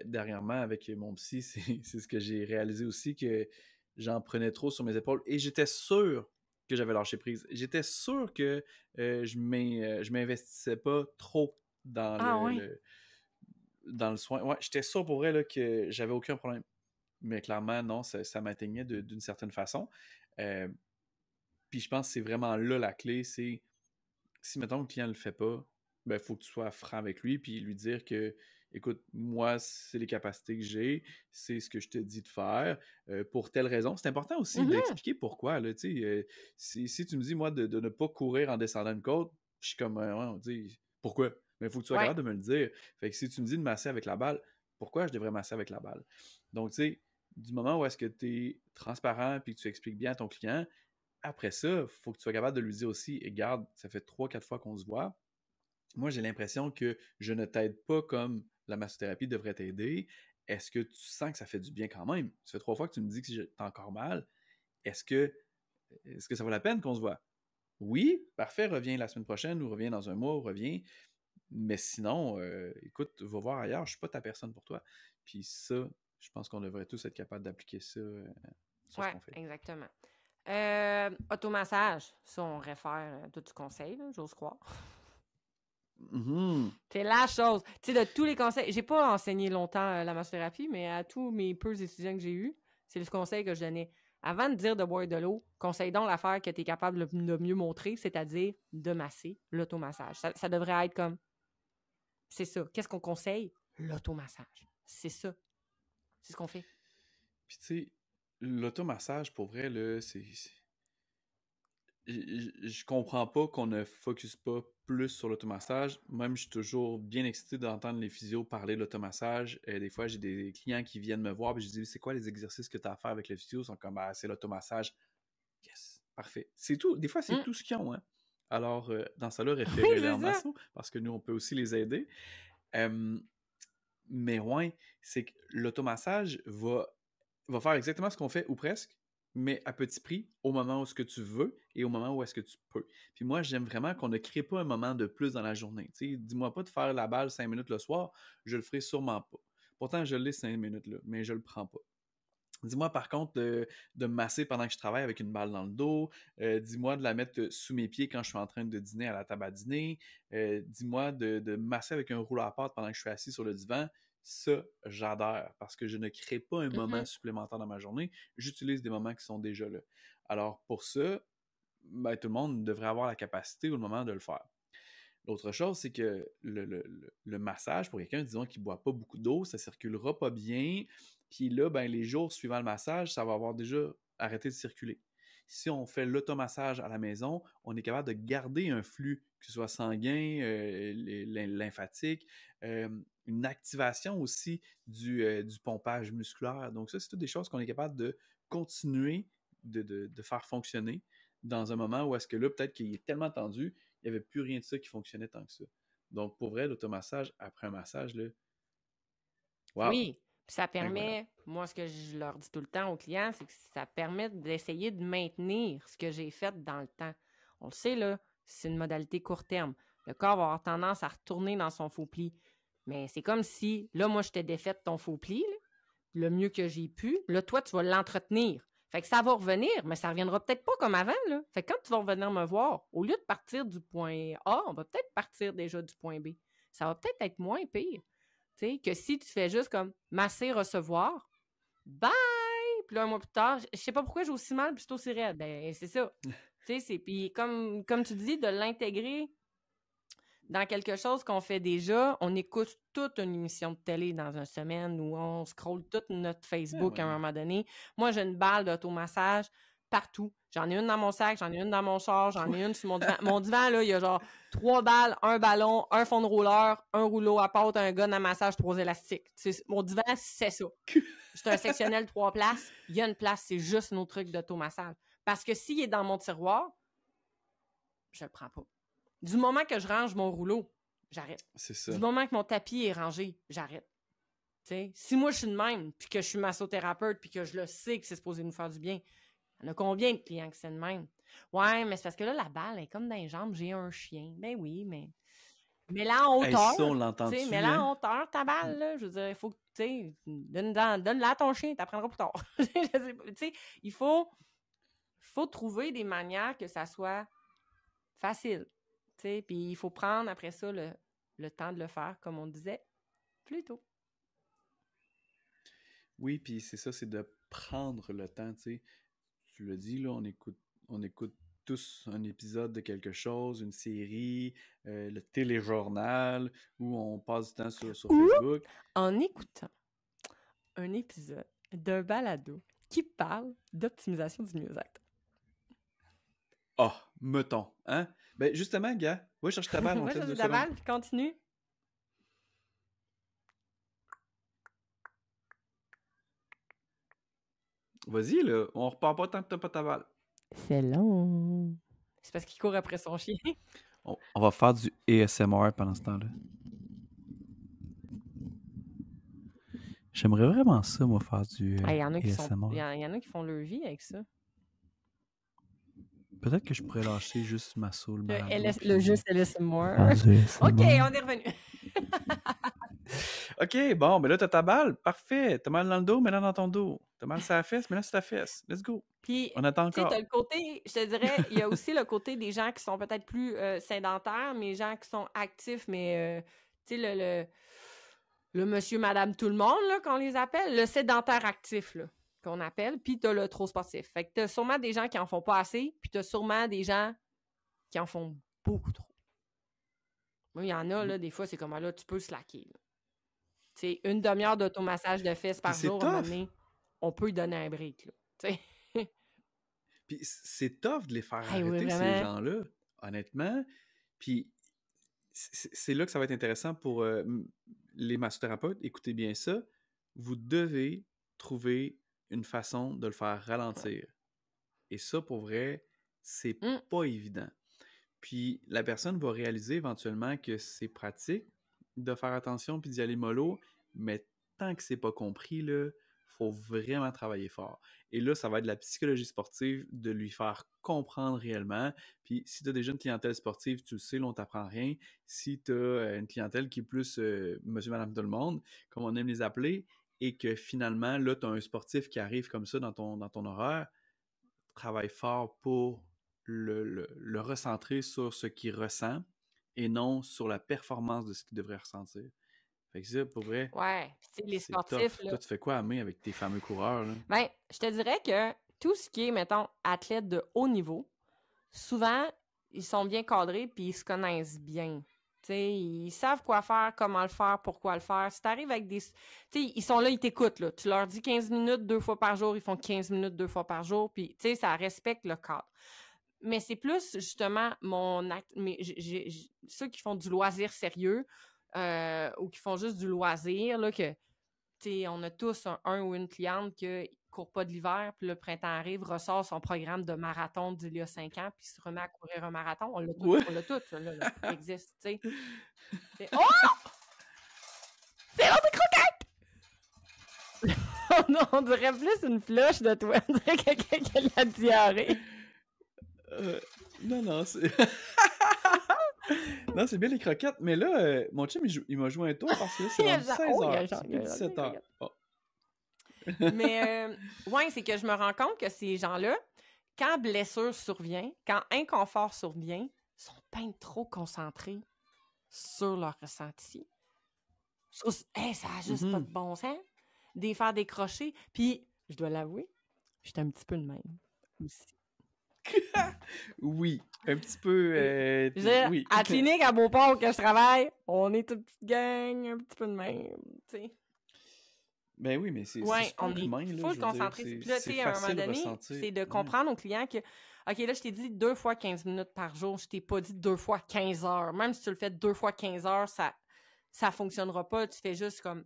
dernièrement, avec mon psy, c'est ce que j'ai réalisé aussi, que j'en prenais trop sur mes épaules. Et j'étais sûr que j'avais lâché prise. J'étais sûr que je m'investissais pas trop dans Ah ouais? dans le soin. Ouais, j'étais sûr pour vrai là, que j'avais aucun problème. Mais clairement, non, ça m'atteignait d'une certaine façon. Euh, Puis je pense que c'est vraiment là la clé, c'est si, mettons, le client ne le fait pas, ben, il faut que tu sois franc avec lui, puis lui dire que, écoute, moi, c'est les capacités que j'ai, c'est ce que je te dis de faire, pour telle raison. C'est important aussi Mhm. d'expliquer pourquoi, là, tu sais, si tu me dis, moi, de ne pas courir en descendant une côte, je suis comme, ouais, on dit, pourquoi? Mais il faut que tu sois Ouais. capable de me le dire. Fait que si tu me dis de masser avec la balle, pourquoi je devrais masser avec la balle? Donc, tu sais, du moment où est-ce que tu es transparent puis que tu expliques bien à ton client, après ça, il faut que tu sois capable de lui dire aussi, et garde, ça fait 3-4 fois qu'on se voit. Moi, j'ai l'impression que je ne t'aide pas comme la massothérapie devrait t'aider. Est-ce que tu sens que ça fait du bien quand même? Ça fait 3 fois que tu me dis que t'as encore mal. Est-ce que, est-ce que ça vaut la peine qu'on se voit? Oui, parfait, reviens la semaine prochaine ou reviens dans un mois ou reviens. Mais sinon, écoute, va voir ailleurs, je suis pas ta personne pour toi. Puis ça, je pense qu'on devrait tous être capables d'appliquer ça sur ce Ouais, qu'on fait. exactement. Automassage, ça, on réfère tout du conseil, là, j'ose croire. Mhm. C'est la chose. Tu sais, de tous les conseils, j'ai pas enseigné longtemps la massothérapie, mais à tous mes peu étudiants que j'ai eus, c'est le conseil que je donnais. Avant de dire de boire de l'eau, conseille donc l'affaire que tu es capable de mieux montrer, c'est-à-dire de masser, l'automassage. Ça devrait être comme, c'est ça. Qu'est-ce qu'on conseille? L'automassage. C'est ça. C'est ce qu'on fait. Puis tu sais, l'automassage, pour vrai, là, je comprends pas qu'on ne focus pas plus sur l'automassage. Même, je suis toujours bien excité d'entendre les physios parler de l'automassage. Des fois, j'ai des clients qui viennent me voir, puis je dis, c'est quoi les exercices que tu as à faire avec les physios? Ils sont comme, ah, c'est l'automassage. Yes, parfait. C'est tout. Des fois, c'est Hum. tout ce qu'ils ont, hein. Alors, dans ça là, Oui, référez-les c'est en ça. masso, parce que nous, on peut aussi les aider. Euh, mais ouais, c'est que l'automassage va faire exactement ce qu'on fait, ou presque, mais à petit prix, au moment où ce que tu veux et au moment où est-ce que tu peux. Puis moi, j'aime vraiment qu'on ne crée pas un moment de plus dans la journée. Tu sais, dis-moi pas de faire la balle 5 minutes le soir, je le ferai sûrement pas. Pourtant, je l'ai 5 minutes là, mais je le prends pas. Dis-moi par contre de me masser pendant que je travaille avec une balle dans le dos. Dis-moi de la mettre sous mes pieds quand je suis en train de dîner à la table à dîner. Dis-moi de me masser avec un rouleau à pâte pendant que je suis assis sur le divan. Ça, j'adore parce que je ne crée pas un moment Mhm. supplémentaire dans ma journée. J'utilise des moments qui sont déjà là. Alors pour ça, ben, tout le monde devrait avoir la capacité ou le moment de le faire. L'autre chose, c'est que le massage, pour quelqu'un, disons, qui ne boit pas beaucoup d'eau, ça ne circulera pas bien. Puis là, ben, les jours suivant le massage, ça va avoir déjà arrêté de circuler. Si on fait l'automassage à la maison, on est capable de garder un flux, que ce soit sanguin, lymphatique, une activation aussi du pompage musculaire. Donc ça, c'est toutes des choses qu'on est capable de continuer de faire fonctionner dans un moment où est-ce que là, peut-être qu'il est tellement tendu, il n'y avait plus rien de ça qui fonctionnait tant que ça. Donc, pour vrai, l'automassage, après un massage, là, wow, Oui, puis ça incroyable. permet, moi, ce que je leur dis tout le temps aux clients, c'est que ça permet d'essayer de maintenir ce que j'ai fait dans le temps. On le sait, là, c'est une modalité court terme. Le corps va avoir tendance à retourner dans son faux pli. Mais c'est comme si, là, moi, je t'ai défait de ton faux pli, là, le mieux que j'ai pu. Là, toi, tu vas l'entretenir. Fait que ça va revenir, mais ça reviendra peut-être pas comme avant, là. Fait que quand tu vas revenir me voir, au lieu de partir du point A, on va peut-être partir déjà du point B. Ça va peut-être être moins pire. Tu sais, que si tu fais juste comme masser, recevoir, bye! Puis là, un mois plus tard, je sais pas pourquoi j'ai aussi mal, puis c'est aussi raide. Ben, c'est ça. Tu sais, c'est. Puis comme tu dis, de l'intégrer dans quelque chose qu'on fait déjà. On écoute toute une émission de télé dans une semaine ou on scrolle tout notre Ah Facebook à un ouais. moment donné. Moi, j'ai une balle d'automassage partout. J'en ai une dans mon sac, j'en ai une dans mon char, j'en ai une sur mon divan. Mon divan, là, il y a genre 3 balles, un ballon, un fond de rouleur, un rouleau à pâte, un gun à massage, 3 élastiques. Mon divan, c'est ça. C'est un sectionnel 3 places. Il y a une place, c'est juste nos trucs d'automassage. Parce que s'il est dans mon tiroir, je le prends pas. Du moment que je range mon rouleau, j'arrête. C'est Du ça. moment que mon tapis est rangé, j'arrête. T'sais, si moi je suis de même, puis que je suis massothérapeute, puis que je le sais que c'est supposé nous faire du bien, il y en a combien de clients que c'est de même? Ouais, mais c'est parce que là, la balle est comme dans les jambes, j'ai un chien. Ben oui, mais là en Hey, hauteur, ça, on mais l'entend-tu, là hein? en hauteur, ta balle, là, je veux dire, il faut que, tu sais, donne-la à ton chien, t'apprendras plus tard. Tu sais, il faut trouver des manières que ça soit facile. Puis il faut prendre après ça le temps de le faire, comme on disait. Plutôt. Oui, puis c'est ça, c'est de prendre le temps, tu sais. Tu l'as dit, là, on écoute tous un épisode de quelque chose, une série, le téléjournal, où on passe du temps sur Ou Facebook. en écoutant un épisode d'un balado qui parle d'optimisation du mieux-être. Ah, mettons, hein? Ben, justement, gars, va chercher ta balle, on Moi, te laisse je 2 suis ta secondes. balle, puis continue. Vas-y, là, on repart pas tant que t'as pas ta balle. C'est long. C'est parce qu'il court après son chien. On va faire du ASMR pendant ce temps-là. J'aimerais vraiment ça, moi, faire du Il y en a qui sont, ASMR. il y en a qui font leur vie avec ça. Peut-être que je pourrais lâcher juste ma soul balado. Le juste LSMR. faire du ASMR. OK, on est revenu. OK, bon, ben là, t'as ta balle. Parfait. T'as mal dans le dos, mais là dans ton dos. T'as mal sur la fesse, mais là sur ta fesse. Let's go. Puis, On attend tu sais, encore. t'as le côté, je te dirais, il y a aussi le côté des gens qui sont peut-être plus sédentaires, mais gens qui sont actifs, mais, tu sais, le monsieur, madame, tout le monde, là, qu'on les appelle, le sédentaire actif, là, qu'on appelle, puis t'as le trop sportif. Fait que t'as sûrement des gens qui en font pas assez, puis t'as sûrement des gens qui en font beaucoup trop. Moi, il y en a, là, des fois, c'est comme, là, tu peux slacker, là. Tu sais, une demi-heure d'automassage de fesses par Puis c'est jour, à un moment tough. donné, on peut lui donner un break, là. Tu sais. Puis c'est tough de les faire Hey, oui, arrêter, ces vraiment. gens-là, honnêtement. Puis c'est là que ça va être intéressant pour les massothérapeutes. Écoutez bien ça. Vous devez trouver une façon de le faire ralentir. Et ça, pour vrai, c'est pas évident. Puis la personne va réaliser éventuellement que c'est pratique de faire attention puis d'y aller mollo, mais tant que c'est pas compris, là, faut vraiment travailler fort. Et là, ça va être de la psychologie sportive de lui faire comprendre réellement. Puis si tu as déjà une clientèle sportive, tu le sais, là, on t'apprend rien. Si tu as une clientèle qui est plus monsieur, madame, tout le monde, comme on aime les appeler, et que finalement, là, tu as un sportif qui arrive comme ça dans ton horaire, travaille fort pour le recentrer sur ce qu'il ressent et non sur la performance de ce qu'il devrait ressentir. Fait que ça, pour vrai, Ouais, puis tu sais, les c'est sportifs, tough. là. Toi, tu fais quoi à main avec tes fameux coureurs, là? Ben, je te dirais que tout ce qui est, mettons, athlète de haut niveau, souvent, ils sont bien cadrés puis ils se connaissent bien. Tu sais, ils savent quoi faire, comment le faire, pourquoi le faire. Si t'arrives avec des... Tu sais, ils sont là, ils t'écoutent, là. Tu leur dis 15 minutes 2 fois par jour, ils font 15 minutes 2 fois par jour, puis, tu sais, ça respecte le cadre. Mais c'est plus, justement, ceux qui font du loisir sérieux ou qui font juste du loisir, là, que, tu sais, on a tous un ou une cliente qui court pas de l'hiver, puis le printemps arrive, ressort son programme de marathon d'il y a 5 ans, puis se remet à courir un marathon. On l'a tout, Ouais. on l'a tout, ça, là, ça existe, tu sais. Oh! C'est l'heure des croquettes! On dirait plus une flush de toi. On dirait quelqu'un qui a de la diarrhée. Non, c'est... Non, c'est bien les croquettes, mais là, mon chum, il m'a joué un tour parce que là, c'est rendu 16h, c'est plus 17h. Oh. Mais, ouais, c'est que je me rends compte que ces gens-là, quand blessure survient, quand inconfort survient, sont bien trop concentrés sur leur ressenti. Je trouve, ça a juste pas de bon sens. Des faire décrocher. Puis, je dois l'avouer, j'étais un petit peu de même aussi. Oui, un petit peu. Oui. À la clinique à Beauport que je travaille, on est toute petite gang, un petit peu de même, tu sais. Ben oui, mais c'est Ouais, super on est humain, là, full je veux dire, concentré. Puis là, tu c'est sais, à un moment facile de donné, ressentir. c'est de Ouais. comprendre aux clients que, OK, là, je t'ai dit 2 fois 15 minutes par jour. Je t'ai pas dit 2 fois 15 heures. Même si tu le fais 2 fois 15 heures, ça fonctionnera pas. Tu fais juste comme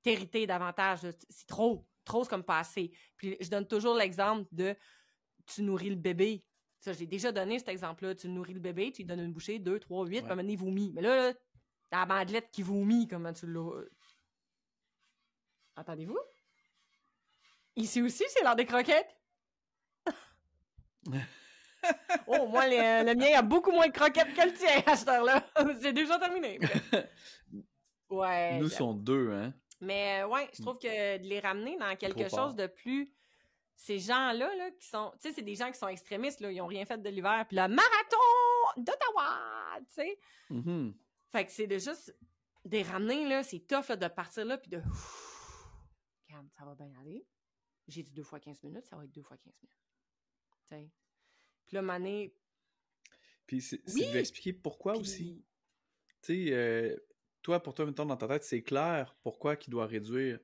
t'hériter davantage. C'est trop. Trop, c'est comme pas assez. Puis je donne toujours l'exemple de tu nourris le bébé. Ça, j'ai déjà donné cet exemple-là. Tu nourris le bébé, tu lui donnes une bouchée, 2, 3, 8, puis à un moment donné, il vomit. Mais là, t'as la bandelette qui vomit, comment tu l'as... Entendez-vous? Ici aussi, c'est l'heure des croquettes. Oh, moi, le mien a beaucoup moins de croquettes que le tien à cette heure-là. C'est déjà terminé. Ouais. Nous sommes deux, hein? Mais ouais, je trouve que de les ramener dans quelque Trop chose de plus... Ces gens-là, là, qui sont... Tu sais, c'est des gens qui sont extrémistes, là. Ils n'ont rien fait de l'hiver. Puis le marathon d'Ottawa, tu sais. Mm-hmm. Fait que c'est de juste des ramener, là, c'est tough là, de partir là, puis de... Regarde, ça va bien aller. J'ai dit 2 fois 15 minutes, ça va être 2 fois 15 minutes. T'sais. Puis là, Mané... Puis c'est de lui expliquer pourquoi aussi. Tu sais, toi, pour toi, mettons, dans ta tête, c'est clair pourquoi qu'il doit réduire.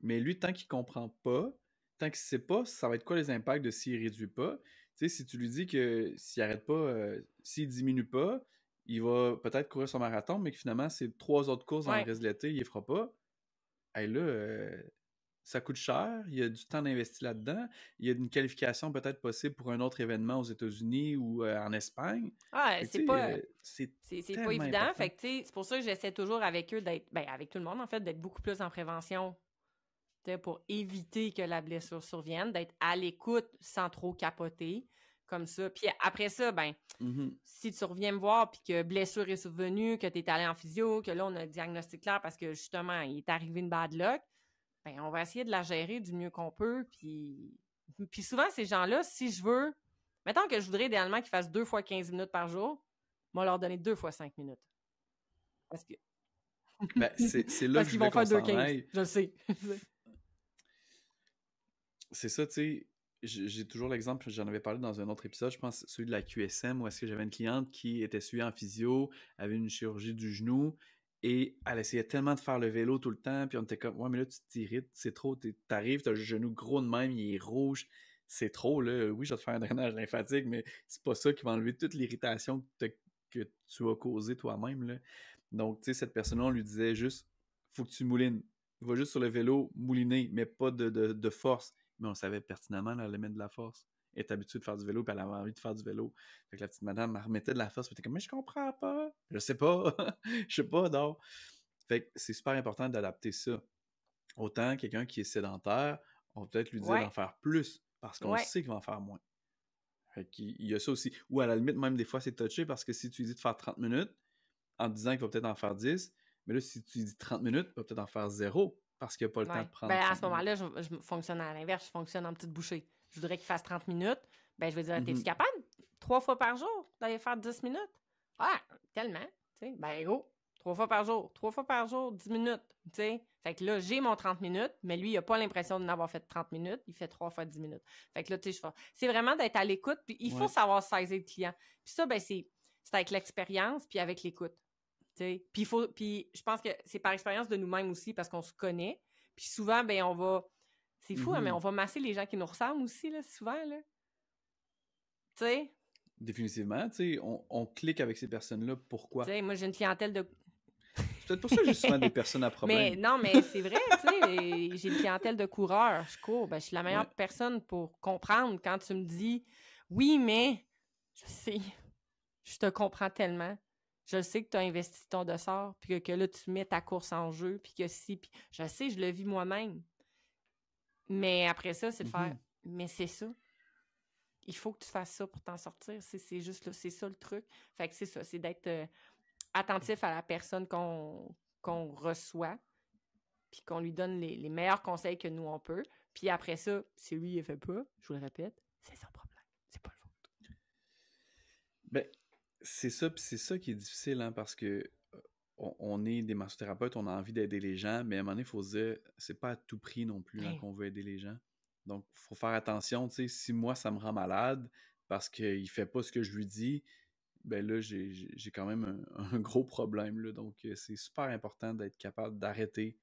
Mais lui, tant qu'il comprend pas, tant qu'il sait pas, ça va être quoi les impacts de s'il réduit pas. Tu sais, si tu lui dis que s'il arrête pas, s'il diminue pas, il va peut-être courir son marathon, mais que finalement, c'est 3 autres courses dans le reste de l'été, il les fera pas. Hey, là, ça coûte cher, il y a du temps investi là-dedans, il y a une qualification peut-être possible pour un autre événement aux États-Unis ou en Espagne. Ouais, c'est pas évident. Important. Fait que, c'est pour ça que j'essaie toujours avec eux d'être, avec tout le monde, en fait, d'être beaucoup plus en prévention pour éviter que la blessure survienne, d'être à l'écoute sans trop capoter, comme ça. Puis après ça, si tu reviens me voir puis que blessure est survenue, que tu es allé en physio, que là, on a un diagnostic clair parce que, justement, il est arrivé une bad luck, on va essayer de la gérer du mieux qu'on peut. Puis souvent, ces gens-là, si je veux... Mettons que je voudrais idéalement qu'ils fassent 2 fois 15 minutes par jour, moi, leur donner 2 fois 5 minutes. Parce que... c'est là que je voulais qu'on s'en aille. Je le sais. C'est ça, tu sais, j'ai toujours l'exemple, j'en avais parlé dans un autre épisode, je pense celui de la QSM, où est-ce que j'avais une cliente qui était suivie en physio, avait une chirurgie du genou, et elle essayait tellement de faire le vélo tout le temps, puis on était comme, ouais, mais là, tu t'irrites, c'est trop, t'arrives, t'as le genou gros de même, il est rouge, c'est trop, là, oui, je vais te faire un drainage lymphatique, mais c'est pas ça qui va enlever toute l'irritation que tu as causée toi-même, là. Donc, tu sais, cette personne-là, on lui disait juste, faut que tu moulines, va juste sur le vélo, mouliner, mais pas de force. Mais on savait pertinemment la limite de la force. Elle est habituée de faire du vélo, puis elle avait envie de faire du vélo. Fait que la petite madame, elle remettait de la force, puis elle était comme, mais je comprends pas. Je sais pas. Je sais pas, non. Fait que c'est super important d'adapter ça. Autant quelqu'un qui est sédentaire, on va peut-être lui dire d'en faire plus, parce qu'on sait qu'il va en faire moins. Fait qu'il y a ça aussi. Ou à la limite, même des fois, c'est touché, parce que si tu lui dis de faire 30 minutes, en te disant qu'il va peut-être en faire 10, mais là, si tu lui dis 30 minutes, il va peut-être en faire 0. Parce qu'il n'y a pas le temps de prendre. À ce moment-là, je fonctionne à l'inverse. Je fonctionne en petites bouchées. Je voudrais qu'il fasse 30 minutes. Je vais dire, t'es-tu capable 3 fois par jour d'aller faire 10 minutes? Ah, tellement. T'sais. Go. 3 fois par jour. 3 fois par jour, 10 minutes. T'sais. Fait que là, j'ai mon 30 minutes, mais lui, il n'a pas l'impression de n'avoir fait 30 minutes. Il fait 3 fois 10 minutes. Fait que là, tu sais, c'est vraiment d'être à l'écoute. Puis il faut savoir saisir le client. Puis ça, c'est avec l'expérience puis avec l'écoute. Puis je pense que c'est par expérience de nous-mêmes aussi parce qu'on se connaît. Puis souvent, on va... C'est fou, mais on va masser les gens qui nous ressemblent aussi, là, souvent, là. Tu sais? Définitivement, tu sais, on clique avec ces personnes-là. Pourquoi? Tu sais, moi, j'ai une clientèle de... C'est peut-être pour ça que j'ai souvent des personnes à problème. Mais non, mais c'est vrai, tu sais, j'ai une clientèle de coureurs. Je cours, je suis la meilleure personne pour comprendre quand tu me dis « Oui, mais... Je sais, je te comprends tellement. » Je sais que tu as investi ton dossard, puis que là, tu mets ta course en jeu, puis que si... Puis je sais, je le vis moi-même. Mais après ça, c'est de faire... Mais c'est ça. Il faut que tu fasses ça pour t'en sortir. C'est juste là, c'est ça le truc. Fait que c'est ça, c'est d'être attentif à la personne qu'on reçoit, puis qu'on lui donne les meilleurs conseils que nous, on peut. Puis après ça, si lui, il ne fait pas, je vous le répète, c'est son problème. C'est pas le vôtre. C'est ça, puis c'est ça qui est difficile, hein, parce que on est des massothérapeutes, on a envie d'aider les gens, mais à un moment donné, il faut se dire, c'est pas à tout prix non plus qu'on veut aider les gens. Donc, il faut faire attention, tu sais, si moi, ça me rend malade parce qu'il fait pas ce que je lui dis, là, j'ai quand même un gros problème, là. Donc, c'est super important d'être capable d'arrêter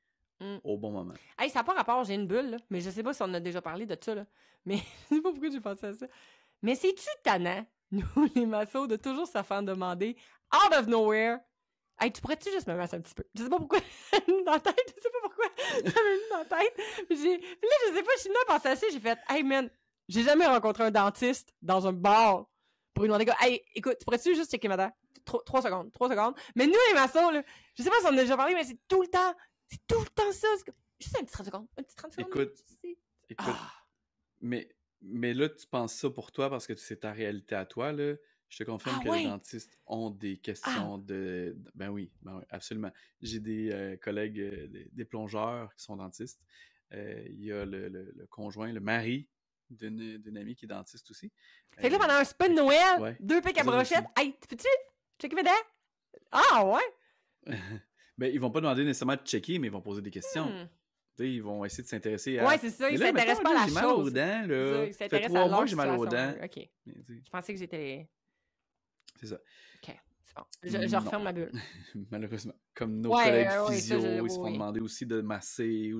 au bon moment. Hey, ça n'a pas rapport, j'ai une bulle, là, mais je sais pas si on a déjà parlé de ça, là. Mais je sais pas pourquoi j'ai pensé à ça. Mais c'est-tu tannant, nous, les massos, de toujours se faire demander, out of nowhere, hey, tu pourrais-tu juste me masser un petit peu? Je sais pas pourquoi, dans la tête, je sais pas pourquoi, ça m'a mis dans la tête. Puis là, je sais pas, je suis venue à penser à ça, j'ai fait, hey man, j'ai jamais rencontré un dentiste dans un bar pour lui demander, hey, écoute, tu pourrais-tu juste checker ma dent? 3 secondes. Mais nous, les massos, là, je sais pas si on en a déjà parlé, mais c'est tout le temps ça. Juste un petit 30 secondes. Écoute, mais là, tu penses ça pour toi parce que c'est ta réalité à toi, là. Je te confirme que les dentistes ont des questions de... Ben oui, absolument. J'ai des collègues, des plongeurs qui sont dentistes. Il y a le conjoint, le mari d'une amie qui est dentiste aussi. Fait que là, pendant un spa de Noël, 2 pics à brochette, hey, peux-tu checker mes dents? Ah, ouais! Ben, ils vont pas demander nécessairement de checker, mais ils vont poser des questions. Tu sais, ils vont essayer de s'intéresser à... Ouais, c'est ça, Mais ils là, s'intéressent mettons, pas là, à la j'ai mal aux chose. dents, C'est ça, là. ils Ça fait s'intéressent 3 à mois leur que j'ai mal aux situation. dents. OK. Mais, tu sais, Je pensais que j'étais... c'est ça. OK, c'est bon. Je Non, referme ma bulle. malheureusement. Comme nos Ouais, collègues ouais, ça, physio, ils se font oui. demander aussi de masser.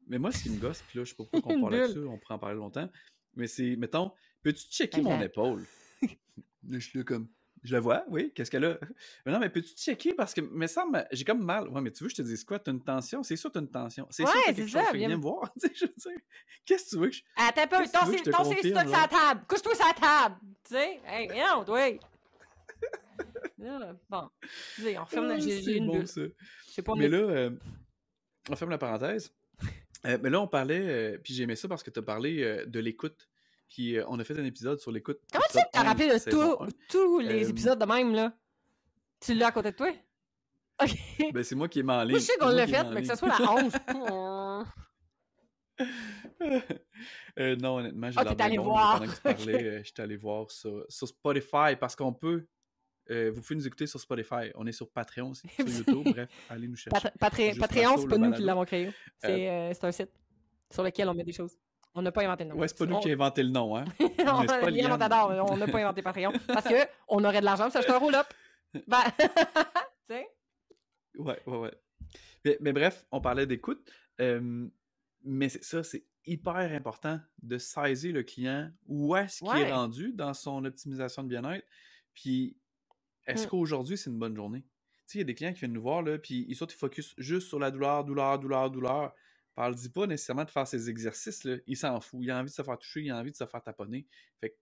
Mais moi, ce qui me gosse, puis là, je sais pas pourquoi on Une parle bulle. là-dessus, on pourrait en parler longtemps, mais c'est, mettons, peux-tu checker Ben, mon épaule? Là, je suis là comme, je la vois, oui, qu'est-ce qu'elle a? Mais non, mais peux-tu checker? Parce que, me semble, j'ai comme mal. Ouais, mais tu veux, je te dise quoi? T'as une tension? C'est sûr, t'as une tension. C'est sûr, Ouais, t'as c'est quelque chose. ça, Fait que viens viens- me voir. Tu sais, je veux dire, qu'est-ce que tu veux que je... Attends un peu, Qu'est-ce que tu veux que je te ton confirme, stock sur la genre? table. Couche-toi sur la table. Tu sais? Hey, non, oui. Bon, excusez, on referme Ah, j'ai c'est une bon, bulle. ça. Je sais pas, Mais là, on ferme la parenthèse. Mais là, on parlait, puis j'ai aimé ça parce que tu as parlé de l'écoute. Puis on a fait un épisode sur l'écoute. Comment tu sais que t'as rappelé de saison 1. tous les épisodes de même, là? Tu l'as à côté de toi? OK. Ben, c'est moi qui ai mis en ligne. Moi, je sais qu'on l'a fait, mais que ce soit la 11. Non, honnêtement, j'ai Ah, l'air t'es allé bien voir. pendant que tu parlais, j'étais allé voir sur Spotify parce qu'on peut. Vous pouvez nous écouter sur Spotify. On est sur Patreon aussi, sur YouTube. Bref, allez nous chercher. Patreon, c'est pas nous qui balado. l'avons créé. C'est un site sur lequel on met des choses. On n'a pas inventé le nom. Ouais, c'est pas nous qui avons inventé le nom, hein. On Mais c'est pas Liane. on n'a pas inventé Patreon parce qu'on aurait de l'argent pour s'acheter un roll-up. Ben, tu sais? Ouais. Mais bref, on parlait d'écoute. Mais c'est ça, c'est hyper important de saisir le client où est-ce qu'il est rendu dans son optimisation de bien-être. Puis, est-ce qu'aujourd'hui, c'est une bonne journée? Tu sais, il y a des clients qui viennent nous voir, là, puis ils focus juste sur la douleur. On ne dit pas nécessairement de faire ces exercices, là. Il s'en fout. Il a envie de se faire toucher, il a envie de se faire taponner. Fait que,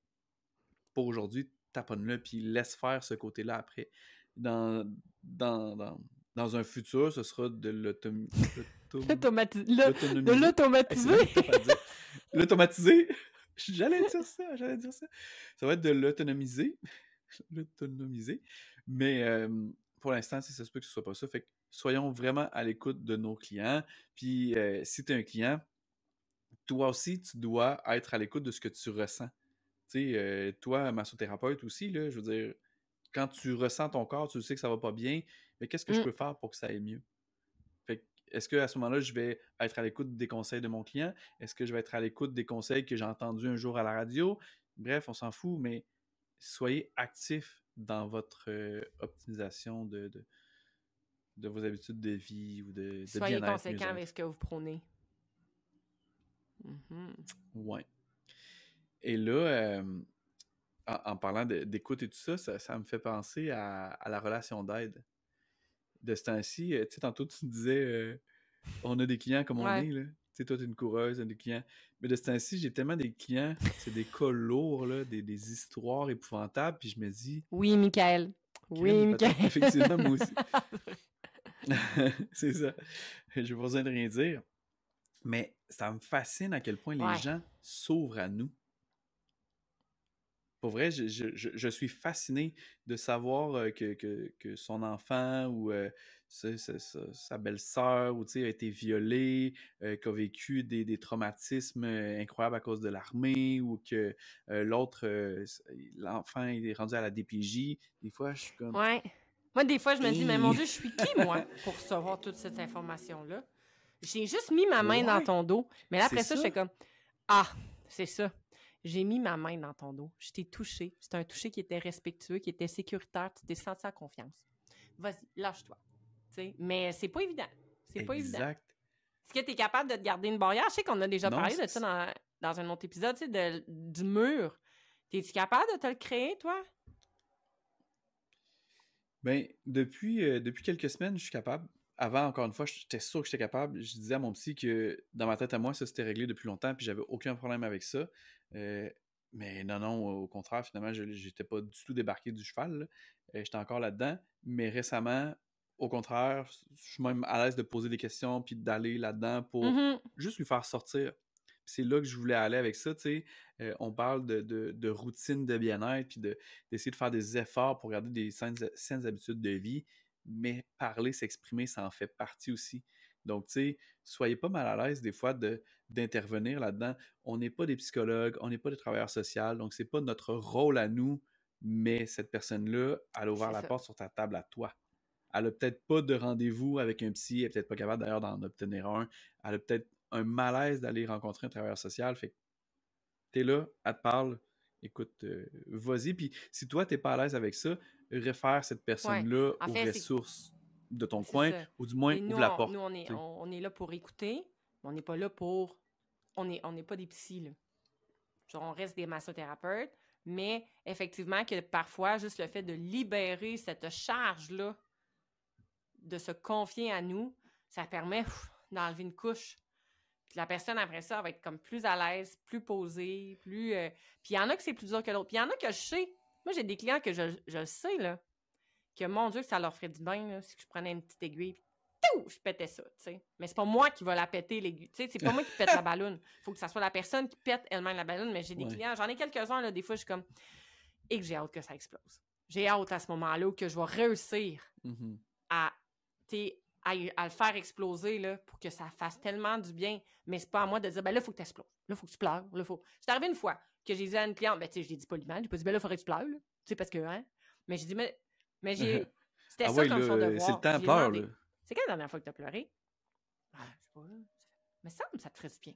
pour aujourd'hui, taponne-le, puis laisse faire ce côté-là après. Dans un futur, ce sera de l'automatiser. L'automatiser. J'allais dire ça. Ça va être de l'autonomiser. Mais pour l'instant, ça se peut que ce soit pas ça. Fait que soyons vraiment à l'écoute de nos clients. Puis si tu es un client, toi aussi, tu dois être à l'écoute de ce que tu ressens. Tu sais, toi, massothérapeute aussi, là, je veux dire, quand tu ressens ton corps, tu sais que ça va pas bien, mais qu'est-ce que je peux faire pour que ça aille mieux? Fait que, est-ce qu'à ce moment-là, je vais être à l'écoute des conseils de mon client? Est-ce que je vais être à l'écoute des conseils que j'ai entendus un jour à la radio? Bref, on s'en fout, mais soyez actifs dans votre optimisation de vos habitudes de vie ou de soyez bien-être. Soyez conséquent avec ce que vous prônez. Ouais. Et là, en parlant d'écoute et tout ça, ça me fait penser à la relation d'aide. De ce temps-ci, tu sais, tantôt, tu me disais, on a des clients comme on est, là. Tu sais, toi, t'es une coureuse, on a des clients. Mais de ce temps-ci, j'ai tellement des clients, c'est des cas lourds, là, des histoires épouvantables, puis je me dis... Oui, Michael. Oui, Michael. Effectivement, moi aussi. C'est ça. J'ai pas besoin de rien dire. Mais ça me fascine à quel point les gens s'ouvrent à nous. Pour vrai, je suis fasciné de savoir que son enfant ou sa belle-sœur a été violée, qu'a vécu des traumatismes incroyables à cause de l'armée ou que l'enfant est rendu à la DPJ. Des fois, je suis comme... Ouais. Moi, des fois, je me dis, mais mon Dieu, je suis qui, moi, pour recevoir toute cette information-là? J'ai juste mis ma main dans ton dos. Mais là, après ça, je fais comme, ah, c'est ça. J'ai mis ma main dans ton dos. Je t'ai touché. C'était un toucher qui était respectueux, qui était sécuritaire. Tu t'es senti en confiance. Vas-y, lâche-toi. T'sais, mais c'est pas évident. C'est pas évident. Est-ce que tu es capable de te garder une barrière? Je sais qu'on a déjà parlé de ça dans un autre épisode, du mur. Es-tu capable de te le créer, toi? Ben, depuis quelques semaines, je suis capable. Avant, encore une fois, j'étais sûr que j'étais capable. Je disais à mon psy que dans ma tête à moi, ça s'était réglé depuis longtemps, puis j'avais aucun problème avec ça. Mais non, au contraire, finalement, j'étais pas du tout débarqué du cheval. J'étais encore là-dedans. Mais récemment, au contraire, je suis même à l'aise de poser des questions puis d'aller là-dedans pour juste lui faire sortir. Puis c'est là que je voulais aller avec ça, tu sais. On parle de routine de bien-être puis d'essayer de faire des efforts pour garder des saines habitudes de vie. Mais parler, s'exprimer, ça en fait partie aussi. Donc, tu sais, soyez pas mal à l'aise des fois d'intervenir là-dedans. On n'est pas des psychologues, on n'est pas des travailleurs sociaux, donc c'est pas notre rôle à nous, mais cette personne-là, elle a ouvert la porte sur ta table à toi. elle a peut-être pas de rendez-vous avec un psy, elle est peut-être pas capable d'ailleurs d'en obtenir un, elle a peut-être un malaise d'aller rencontrer un travailleur social, fait que t'es là, elle te parle, écoute, vas-y, puis si toi t'es pas à l'aise avec ça, réfère cette Ouais. personne-là En aux fait, ressources de ton c'est coin, ça. ou du moins Et nous, ouvre la porte, on tu sais. on est là pour écouter, mais on n'est pas là pour... On n'est pas des psys, là. Genre, on reste des massothérapeutes, mais effectivement que parfois, juste le fait de libérer cette charge-là, de se confier à nous, ça permet d'enlever une couche. Puis la personne, après ça, elle va être comme plus à l'aise, plus posée, plus... Puis il y en a que c'est plus dur que l'autre. Puis il y en a que je sais. Moi, j'ai des clients que je le sais, là, que mon Dieu, que ça leur ferait du bien, là, si je prenais une petite aiguille, puis je pétais ça, tu sais. Mais c'est pas moi qui va la péter, l'aiguille. Tu sais, c'est pas moi qui pète la balloune. Il faut que ça soit la personne qui pète elle-même la balloune. Mais j'ai des clients, j'en ai quelques-uns, là, des fois, je suis comme... Et que j'ai hâte que ça explose. J'ai hâte à ce moment-là que je vais réussir à, à le faire exploser là, pour que ça fasse tellement du bien. Mais c'est pas à moi de dire, ben là, il faut que tu exploses. Là, il faut que tu pleures. Là, faut... C'est arrivé une fois que j'ai dit à une cliente, ben tu sais, je l'ai dit poliment, j'ai pas dit, ben là, il faudrait que tu pleures. Tu sais, parce que, hein. Mais j'ai dit, mais j'ai... C'était Ah ça ouais, comme son là, c'est devoir. le temps, Je lui ai pleure, demandé, là. c'est quand la dernière fois que tu as pleuré? Ah, je sais pas. Mais ça te ferait du bien.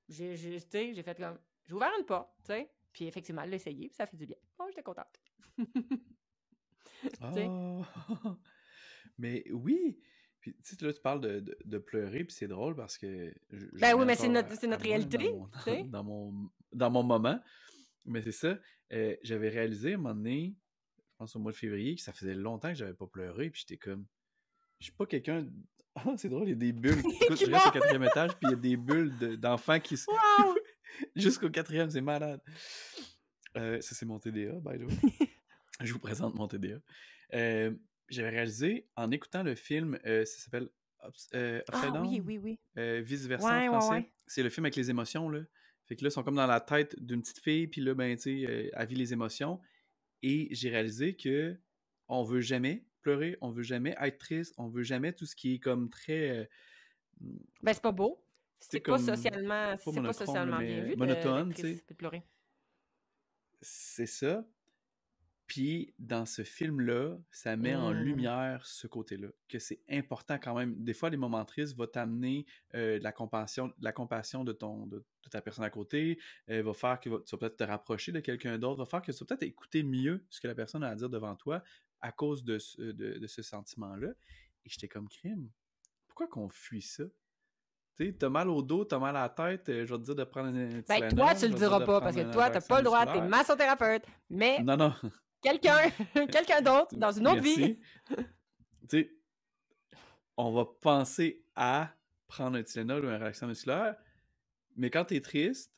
J'ai fait comme... J'ai ouvert une porte, tu sais. Puis effectivement, elle l'a essayé, puis ça fait du bien. Bon, j'étais contente. Ah! Mais oui! Puis, tu sais, là, tu parles de pleurer, puis c'est drôle parce que Ben j'en ai oui, mais c'est encore à notre moi, là, réalité, tu sais. dans mon moment. Mais c'est ça. J'avais réalisé, à un moment donné, je pense au mois de février, que ça faisait longtemps que j'avais pas pleuré, puis j'étais comme... Je suis pas quelqu'un... Ah, c'est drôle, il y a des bulles. Écoute, je reste au 4e étage, puis il y a des bulles d'enfants qui... Wow! Jusqu'au 4e, c'est malade. Ça, c'est mon TDA, by the way. Je vous présente mon TDA. J'avais réalisé, en écoutant le film, ça s'appelle Upside Down, Oui. Vice-versa en Ouais. français. C'est le film avec les émotions, là. Fait que là, ils sont comme dans la tête d'une petite fille, puis là, ben, tu sais, elle vit les émotions. Et j'ai réalisé que on veut jamais pleurer, on veut jamais être triste, on veut jamais tout ce qui est comme très... Ben, c'est pas beau. c'est comme... Pas C'est pas monochrome, là, socialement bien mais vu d'être monotone, tu triste sais. et de pleurer. C'est ça. Puis, dans ce film-là, ça met en lumière ce côté-là, que c'est important quand même. Des fois, les moments tristes vont t'amener de la compassion de ta personne à côté, va faire que tu vas peut-être te rapprocher de quelqu'un d'autre, va faire que tu vas peut-être écouter mieux ce que la personne a à dire devant toi à cause de ce sentiment-là. Et j'étais comme crime. Pourquoi qu'on fuit ça? Tu sais, t'as mal au dos, t'as mal à la tête, je vais te dire de prendre un Ben, Tylenol, toi, tu je le vais te dire diras de pas, prendre parce que un toi, t'as pas le droit, t'es relaxant musculaire. massothérapeute. Mais Non. quelqu'un d'autre, dans une autre vie. Merci. Tu sais, on va penser à prendre un Tylenol ou un relaxant musculaire, mais quand t'es triste,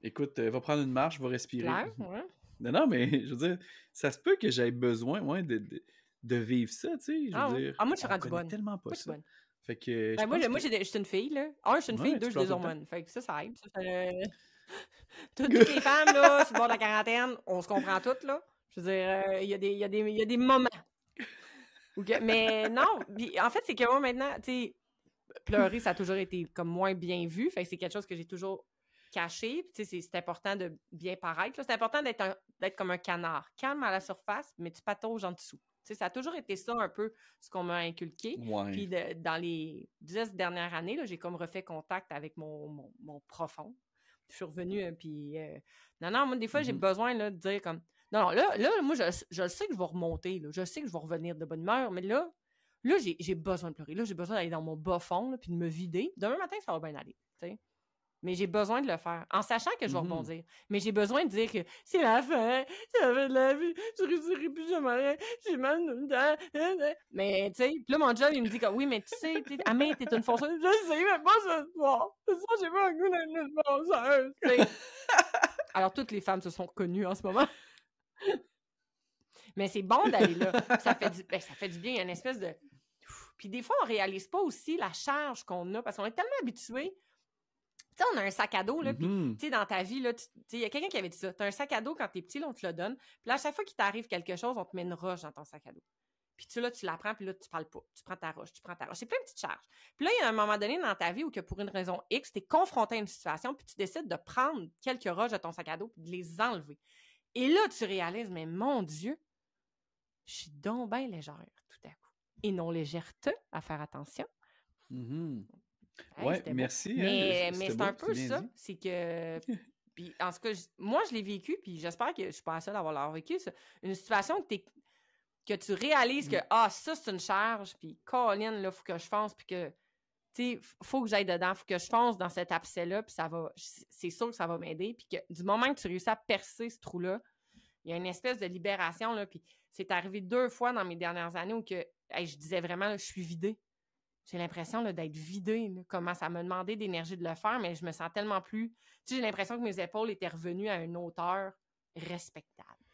écoute, va prendre une marche, va respirer. Claire, ouais. Non, mais je veux dire, ça se peut que j'aie besoin, de vivre ça, tu sais. Je veux Ouais. dire, Ah, moi, je suis on rendue connaît bonne. tellement pas Moi, je suis ça. bonne. Fait que Ben, je pense moi, que... je suis une fille, là. Je suis une fille, Ouais, deux, tu je suis pleures des tout le temps. hormones. Fait que ça aide. Toutes les femmes, là, sur le bord de la quarantaine, on se comprend toutes, là. Je veux dire, il y a des moments. Mais non, en fait, c'est que moi, maintenant, tu sais, pleurer, ça a toujours été comme moins bien vu. Fait que c'est quelque chose que j'ai toujours caché. Tu sais, c'est important de bien paraître, là. C'est important d'être comme un canard. Calme à la surface, mais tu patauges en dessous. Tu sais, ça a toujours été ça un peu ce qu'on m'a inculqué. Ouais. Puis dans les 10 dernières années, là, j'ai comme refait contact avec mon profond. Je suis revenue, puis... Non, moi, des fois, j'ai besoin là, de dire comme... Non, là moi, je sais que je vais remonter. Là. Je sais que je vais revenir de bonne humeur, mais là j'ai besoin de pleurer. Là, j'ai besoin d'aller dans mon bas fond, là, puis de me vider. Demain matin, ça va bien aller, tu sais. Mais j'ai besoin de le faire, en sachant que je vais rebondir. Mais j'ai besoin de dire que c'est la fin, c'est la fin de la vie, je réussirai plus jamais, j'ai mal tout le temps. Mais, tu sais, puis là, mon job, il me dit que oui, mais tu sais, Amé, t'es une fonceuse. Je sais, mais pas ce soir. Ce soir, j'ai pas un goût d'être une fonceuse, tu sais. Alors, toutes les femmes se sont reconnues en ce moment. Mais c'est bon d'aller là. Ça fait du bien. Il y a une espèce de... Puis des fois, on réalise pas aussi la charge qu'on a parce qu'on est tellement habitués. Tu sais, on a un sac à dos, là, puis tu sais, dans ta vie, là, il y a quelqu'un qui avait dit ça. Tu as un sac à dos quand t'es petit, là, on te le donne. Puis là, à chaque fois qu'il t'arrive quelque chose, on te met une roche dans ton sac à dos. Puis tu la prends, puis là, tu parles pas. Tu prends ta roche. C'est plein de petites charges. Puis là, il y a un moment donné dans ta vie où que pour une raison X, t'es confronté à une situation, puis tu décides de prendre quelques roches de ton sac à dos, puis de les enlever. Et là, tu réalises, mais mon Dieu, je suis donc bien légère tout à coup. Et non légèreté, à faire attention. Mhm. Hey, Ouais, c'était beau. merci. Mais C'était c'est un beau, c'est peu bien ça. dit. C'est que. Puis, en tout cas, moi, je l'ai vécu, puis j'espère que je suis pas la seule à l'avoir vécu. Ça. Une situation que tu réalises que, ça, c'est une charge, puis Colin, là, faut que je fonce, puis que, tu sais, faut que j'aille dedans, faut que je fonce dans cet abcès-là, puis ça va. C'est sûr que ça va m'aider, puis que du moment que tu réussis à percer ce trou-là, il y a une espèce de libération, là, puis c'est arrivé 2 fois dans mes dernières années où que, je disais vraiment, là, je suis vidée. J'ai l'impression là, d'être vidée. Là. Comment ça m'a demandé d'énergie de le faire, mais je me sens tellement plus. Tu sais, j'ai l'impression que mes épaules étaient revenues à une hauteur respectable,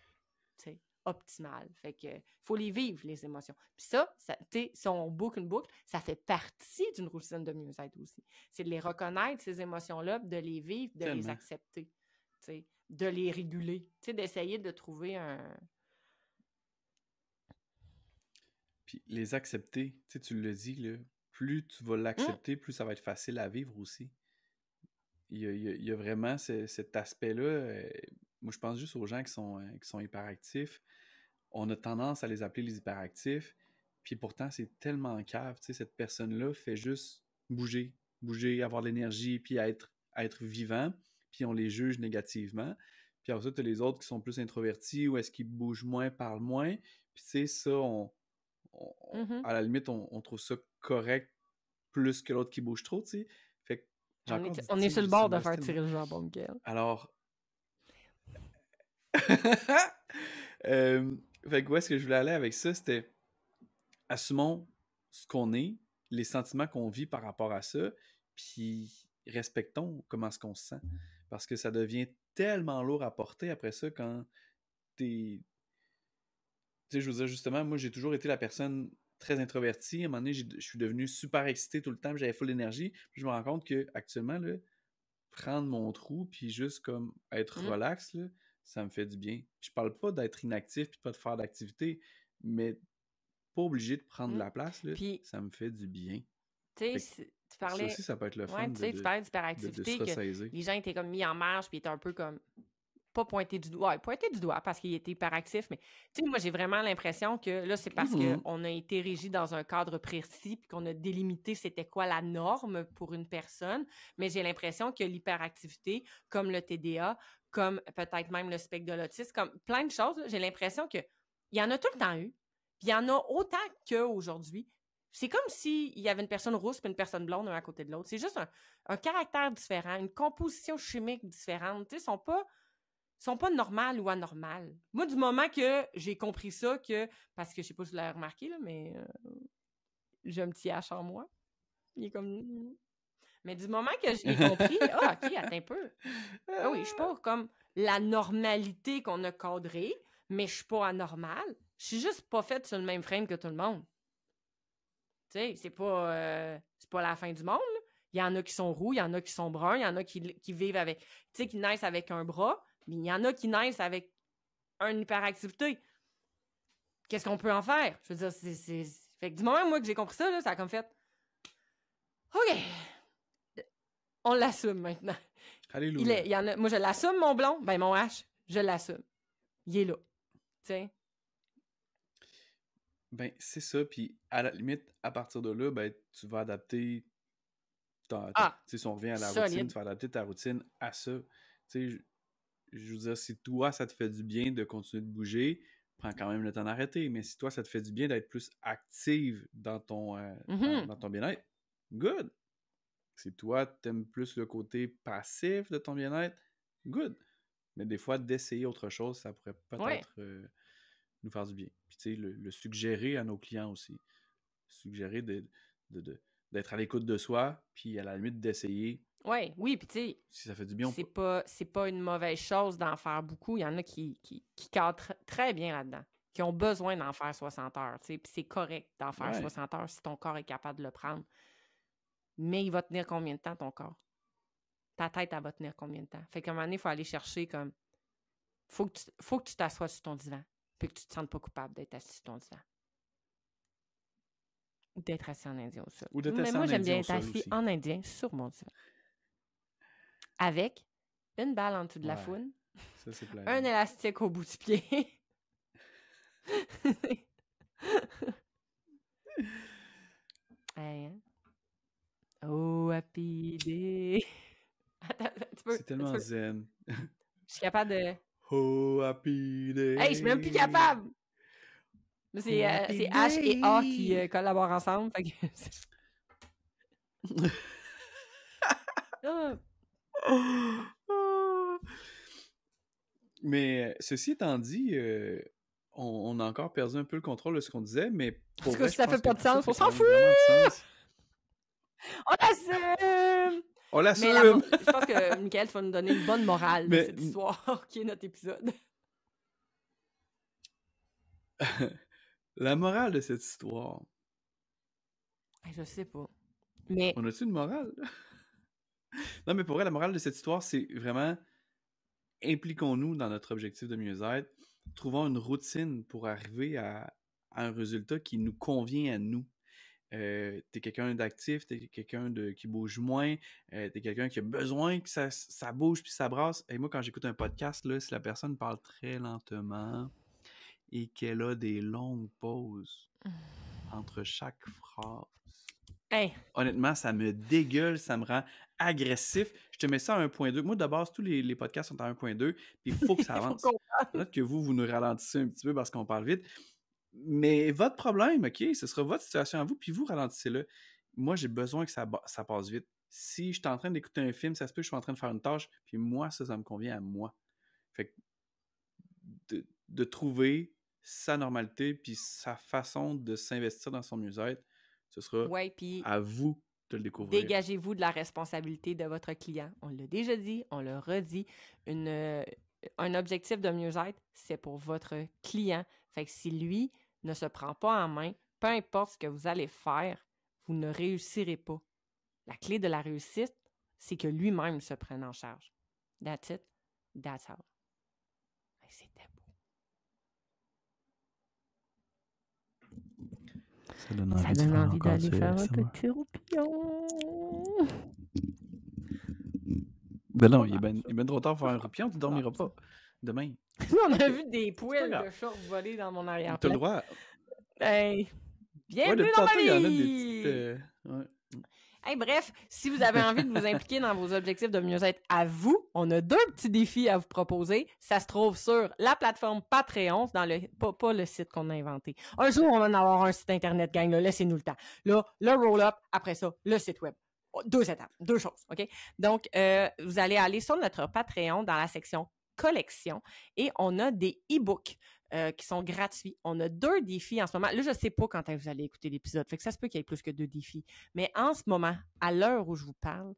tu sais, optimale. Fait que faut les vivre, les émotions. Puis ça tu sais, si on boucle une boucle, ça fait partie d'une routine de mieux-être aussi. C'est de les reconnaître, ces émotions-là, de les vivre, de les Tellement. accepter, tu sais, de les réguler. Tu sais, d'essayer de trouver un. Puis les accepter, tu sais, tu le dis, là, plus tu vas l'accepter, plus ça va être facile à vivre aussi. Il y a vraiment cet aspect-là. Moi, je pense juste aux gens qui sont hyperactifs. On a tendance à les appeler les hyperactifs. Puis pourtant, c'est tellement cave. Tu sais, cette personne-là fait juste bouger, avoir de l'énergie, puis être vivant. Puis on les juge négativement. Puis après ça, tu as les autres qui sont plus introvertis ou est-ce qu'ils bougent moins, parlent moins. Puis tu sais, ça, à la limite, on trouve ça correct plus que l'autre qui bouge trop, tu sais. Fait que j'ai encore dit, On est sur le bord de faire tirer le jambon, Miguel. Alors, fait que où est-ce que je voulais aller avec ça, c'était assumons ce qu'on est, les sentiments qu'on vit par rapport à ça, puis respectons comment est-ce qu'on se sent. Parce que ça devient tellement lourd à porter après ça quand t'es... Tu sais, je veux dire, justement, moi, j'ai toujours été la personne très introvertie. À un moment donné, je suis devenu super excité tout le temps, j'avais full d'énergie. Puis je me rends compte que actuellement, là, prendre mon trou, puis juste comme être relax, là, ça me fait du bien. Puis je parle pas d'être inactif, puis pas de faire d'activité, mais pas obligé de prendre la place, là, puis, ça me fait du bien. Tu sais, tu parlais. Ça aussi, ça peut être le fun Tu parlais d'hyperactivité, de se ressaisir. les gens étaient comme mis en marge, puis étaient un peu comme. Pas pointés du doigt. Ouais, pointés du doigt parce qu'il était hyperactif, mais tu sais, moi, j'ai vraiment l'impression que là, c'est parce qu'on a été régi dans un cadre précis, puis qu'on a délimité c'était quoi la norme pour une personne. Mais j'ai l'impression que l'hyperactivité, comme le TDA, comme peut-être même le spectre de l'autisme, comme plein de choses, j'ai l'impression qu'il y en a tout le temps eu, puis il y en a autant qu'aujourd'hui. C'est comme s'il y avait une personne rousse et une personne blonde un à côté de l'autre. C'est juste un caractère différent, une composition chimique différente. Tu sais, sont pas normales ou anormales. Moi, du moment que j'ai compris ça, parce que je sais pas si vous l'avez remarqué, là, mais j'ai un petit H en moi. Il est comme. Mais du moment que je l'ai compris, OK, attends un peu. Ah oui, je suis pas comme la normalité qu'on a cadrée, mais je suis pas anormale. Je suis juste pas faite sur le même frame que tout le monde. Tu sais, c'est pas la fin du monde. Là. Il y en a qui sont roux, il y en a qui sont bruns, il y en a qui vivent avec, tu sais, qui naissent avec un bras, mais il y en a qui naissent avec une hyperactivité. Qu'est-ce qu'on peut en faire? Je veux dire, Fait que du moment, moi, que j'ai compris ça, là, ça a comme fait... OK! On l'assume maintenant. Alléluia. Il y en a... Moi, je l'assume, mon blond. Ben, mon H, je l'assume. Il est là. Tu sais? Ben, c'est ça. Puis, à la limite, à partir de là, ben, tu vas adapter... Tu sais, si on revient à la routine, tu vas adapter ta routine à ça. Tu sais, je veux dire, si toi, ça te fait du bien de continuer de bouger, prends quand même le temps d'arrêter. Mais si toi, ça te fait du bien d'être plus active dans ton, dans ton bien-être, good. Si toi, t'aimes plus le côté passif de ton bien-être, good. Mais des fois, d'essayer autre chose, ça pourrait peut-être nous faire du bien. Puis tu sais, le suggérer à nos clients aussi. Suggérer d'être à l'écoute de soi, puis à la limite d'essayer. Oui, puis tu sais, si ça fait du bien, c'est pas une mauvaise chose d'en faire beaucoup. Il y en a qui cadrent très bien là-dedans, qui ont besoin d'en faire 60 heures. Puis c'est correct d'en faire 60 heures si ton corps est capable de le prendre. Mais il va tenir combien de temps, ton corps? Ta tête, elle va tenir combien de temps? Fait qu'à un moment donné, il faut aller chercher comme... Faut que tu t'assoies sur ton divan, puis que tu te sentes pas coupable d'être assis sur ton divan. Ou d'être assis en indien au sol. Mais moi, j'aime bien être assis en indien sur mon divan. Avec une balle en dessous de la foune, ça, c'est un élastique au bout du pied, Hey, hein? Oh, happy day. Attends, C'est tellement zen. Je suis capable de... Oh, happy day. Hey, je suis même plus capable! Mais c'est H et A qui collaborent ensemble. Fait que... Mais ceci étant dit, on a encore perdu un peu le contrôle de ce qu'on disait, mais pour Parce vrai, que ça fait pas de sens, on s'en fout! On l'assume! On l'assume! Mais je pense que Michael, tu vas nous donner une bonne morale de cette histoire qui est notre épisode. La morale de cette histoire. Je sais pas. Mais... On a-tu une morale? Non, mais pour vrai, la morale de cette histoire, c'est vraiment impliquons-nous dans notre objectif de mieux-être. Trouvons une routine pour arriver à un résultat qui nous convient à nous. T'es quelqu'un d'actif, t'es quelqu'un qui bouge moins, t'es quelqu'un qui a besoin que ça bouge puis ça brasse. Et moi, quand j'écoute un podcast, là, si la personne parle très lentement et qu'elle a des longues pauses entre chaque phrase, honnêtement, ça me dégueule, ça me rend agressif. Je te mets ça à 1.2. Moi, de base, tous les podcasts sont à 1.2, puis il faut que ça avance. Peut-être que vous nous ralentissez un petit peu parce qu'on parle vite. Mais votre problème, OK, ce sera votre situation à vous, puis vous ralentissez-le. Moi, j'ai besoin que ça passe vite. Si je suis en train d'écouter un film, ça se peut que je suis en train de faire une tâche, puis moi, ça me convient à moi. Fait que de trouver sa normalité, puis sa façon de s'investir dans son mieux-être, ce sera à vous de le découvrir. Dégagez-vous de la responsabilité de votre client. On l'a déjà dit, on le redit. Un objectif de mieux-être, c'est pour votre client. Fait que si lui ne se prend pas en main, peu importe ce que vous allez faire, vous ne réussirez pas. La clé de la réussite, c'est que lui-même se prenne en charge. That's it. That's how. C'était beau. Ça donne envie d'aller faire un petit roupillon. Ben non, il est ben trop tard pour faire un roupillon, tu dormiras pas demain. On a vu des poils de chat voler dans mon arrière-plan. T'as le droit. Hey, bienvenue dans ma vie! Il y en a des petites... Hey, bref, si vous avez envie de vous impliquer dans vos objectifs de mieux-être à vous, on a 2 petits défis à vous proposer. Ça se trouve sur la plateforme Patreon, pas le site qu'on a inventé. Un jour, on va en avoir un site Internet, gang, là, laissez-nous le temps. Là, le roll-up, après ça, le site web. 2 étapes, 2 choses, OK? Donc, vous allez aller sur notre Patreon dans la section collection et on a des e-books qui sont gratuits. On a 2 défis en ce moment. Là, je ne sais pas quand vous allez écouter l'épisode, fait que ça se peut qu'il y ait plus que 2 défis. Mais en ce moment, à l'heure où je vous parle,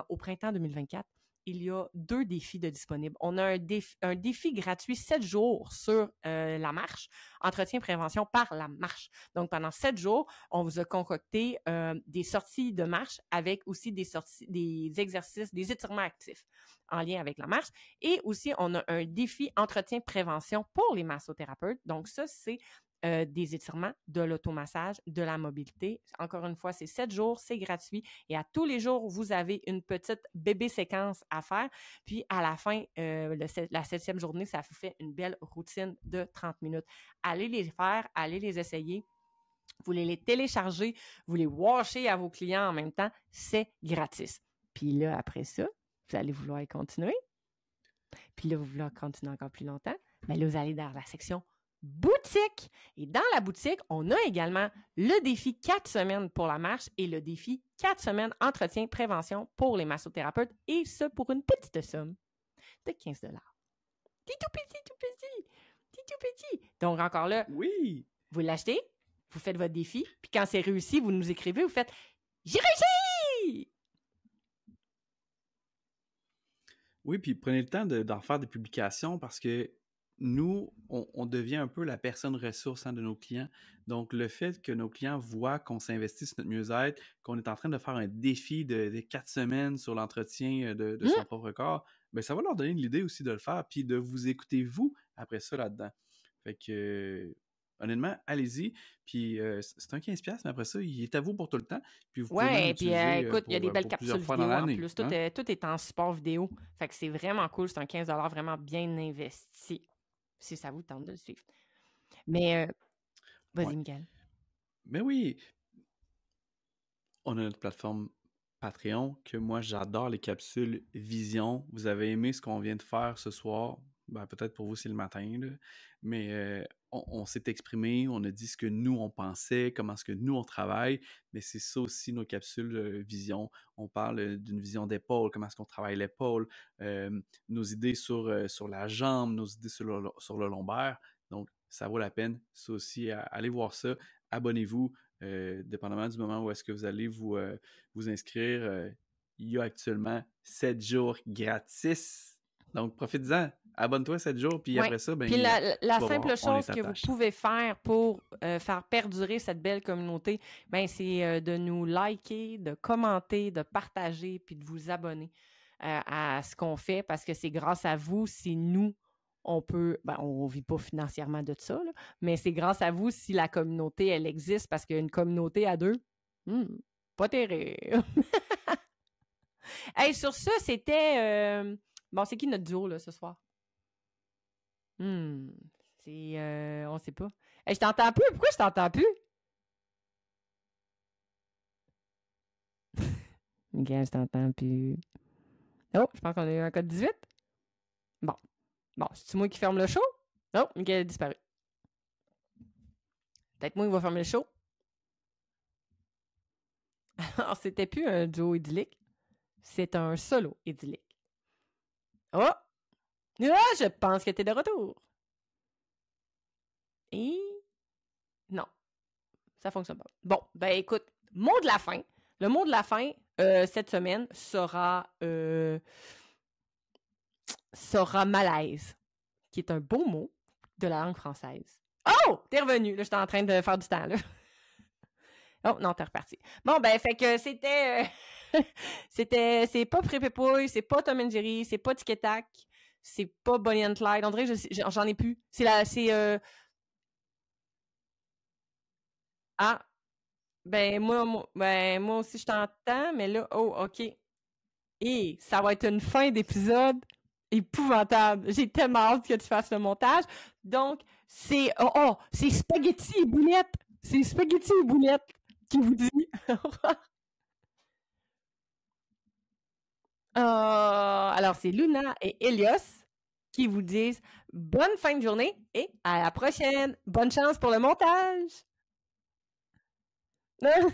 au printemps 2024, il y a 2 défis de disponibles. On a un défi gratuit 7 jours sur la marche, entretien prévention par la marche. Donc, pendant 7 jours, on vous a concocté des sorties de marche avec aussi des exercices, des étirements actifs en lien avec la marche. Et aussi, on a un défi entretien prévention pour les massothérapeutes. Donc, ça, c'est des étirements, de l'automassage, de la mobilité. Encore une fois, c'est 7 jours, c'est gratuit. Et à tous les jours, vous avez une petite bébé séquence à faire. Puis, à la fin, la 7e journée, ça vous fait une belle routine de 30 minutes. Allez les faire, allez les essayer. Vous voulez les télécharger, vous les washer à vos clients en même temps, c'est gratis. Puis là, après ça, vous allez vouloir y continuer. Puis là, vous voulez continuer encore plus longtemps. Mais là, vous allez dans la section boutique. Et dans la boutique, on a également le défi 4 semaines pour la marche et le défi 4 semaines entretien prévention pour les massothérapeutes. Et ça, pour une petite somme de 15 $. C'est tout petit, tout petit. C'est tout petit. Donc, encore là, oui, vous l'achetez, vous faites votre défi, puis quand c'est réussi, vous nous écrivez, vous faites « J'ai réussi! » Oui, puis prenez le temps d'en faire des publications parce que nous, on devient un peu la personne ressource de nos clients. Donc, le fait que nos clients voient qu'on s'investit sur notre mieux-être, qu'on est en train de faire un défi de 4 semaines sur l'entretien de son propre corps, bien, ça va leur donner l'idée aussi de le faire, puis de vous écouter, vous, après ça, là-dedans. Fait que, honnêtement, allez-y. Puis, c'est un 15$, mais après ça, il est à vous pour tout le temps. Puis, vous pouvez même puis écoute, il y a des belles capsules vidéo en plus. Tout est en support vidéo. Fait que c'est vraiment cool. C'est un 15$ vraiment bien investi. Si ça vous tente de le suivre. Mais Ouais. vas-y, Miguel. Mais oui, on a notre plateforme Patreon, que moi j'adore les capsules Vision. Vous avez aimé ce qu'on vient de faire ce soir? Ben, peut-être pour vous c'est le matin, là. Mais on s'est exprimé, on a dit ce que nous on pensait, comment est-ce que nous on travaille, mais c'est ça aussi nos capsules Vision. On parle d'une vision d'épaule, comment est-ce qu'on travaille l'épaule, nos idées sur la jambe, nos idées sur le lombaire. Donc ça vaut la peine, ça aussi, allez voir ça, abonnez-vous. Dépendamment du moment où est-ce que vous allez vous inscrire, il y a actuellement 7 jours gratis. Donc, profite-en. Abonne-toi 7 jours, puis Ouais. après ça, ben, Puis la tu vas simple voir, on est chose que vous attaché. pouvez faire pour faire perdurer cette belle communauté, ben, c'est de nous liker, de commenter, de partager, puis de vous abonner à ce qu'on fait, parce que c'est grâce à vous si nous, on peut, ben, on vit pas financièrement de ça, là, mais c'est grâce à vous si la communauté, elle existe, parce qu'une communauté à deux, pas terrible. Hey, sur ça, c'était... Bon, c'est qui notre duo, là, ce soir? C'est... on sait pas. Hey, je t'entends plus. Pourquoi je t'entends plus? Miguel, je t'entends plus. Oh, je pense qu'on a eu un code 18. Bon. Bon, c'est-tu moi qui ferme le show? Oh, Miguel a disparu. Peut-être moi qui va fermer le show. Alors, c'était plus un duo idyllique. C'est un solo idyllique. Oh! Ah, je pense que t'es de retour. Et... non. Ça fonctionne pas. Bon, ben écoute, mot de la fin. Le mot de la fin, cette semaine, sera malaise, qui est un beau mot de la langue française. Oh! T'es revenu. Là, j'étais en train de faire du temps, là. Oh, non, t'es reparti. Bon, ben, fait que c'était... c'est pas Prépépouille, c'est pas Tom and Jerry, c'est pas Tic et Tac, c'est pas Bonnie and Clyde. On dirait que j'en ai plus. Ah! Ben moi aussi, je t'entends, mais là, oh, OK. Et ça va être une fin d'épisode épouvantable. J'ai tellement hâte que tu fasses le montage. Donc, c'est c'est Spaghetti et Boulette. C'est Spaghetti et Boulette qui vous dit. Alors, c'est Luna et Elios qui vous disent bonne fin de journée et à la prochaine. Bonne chance pour le montage. Bye!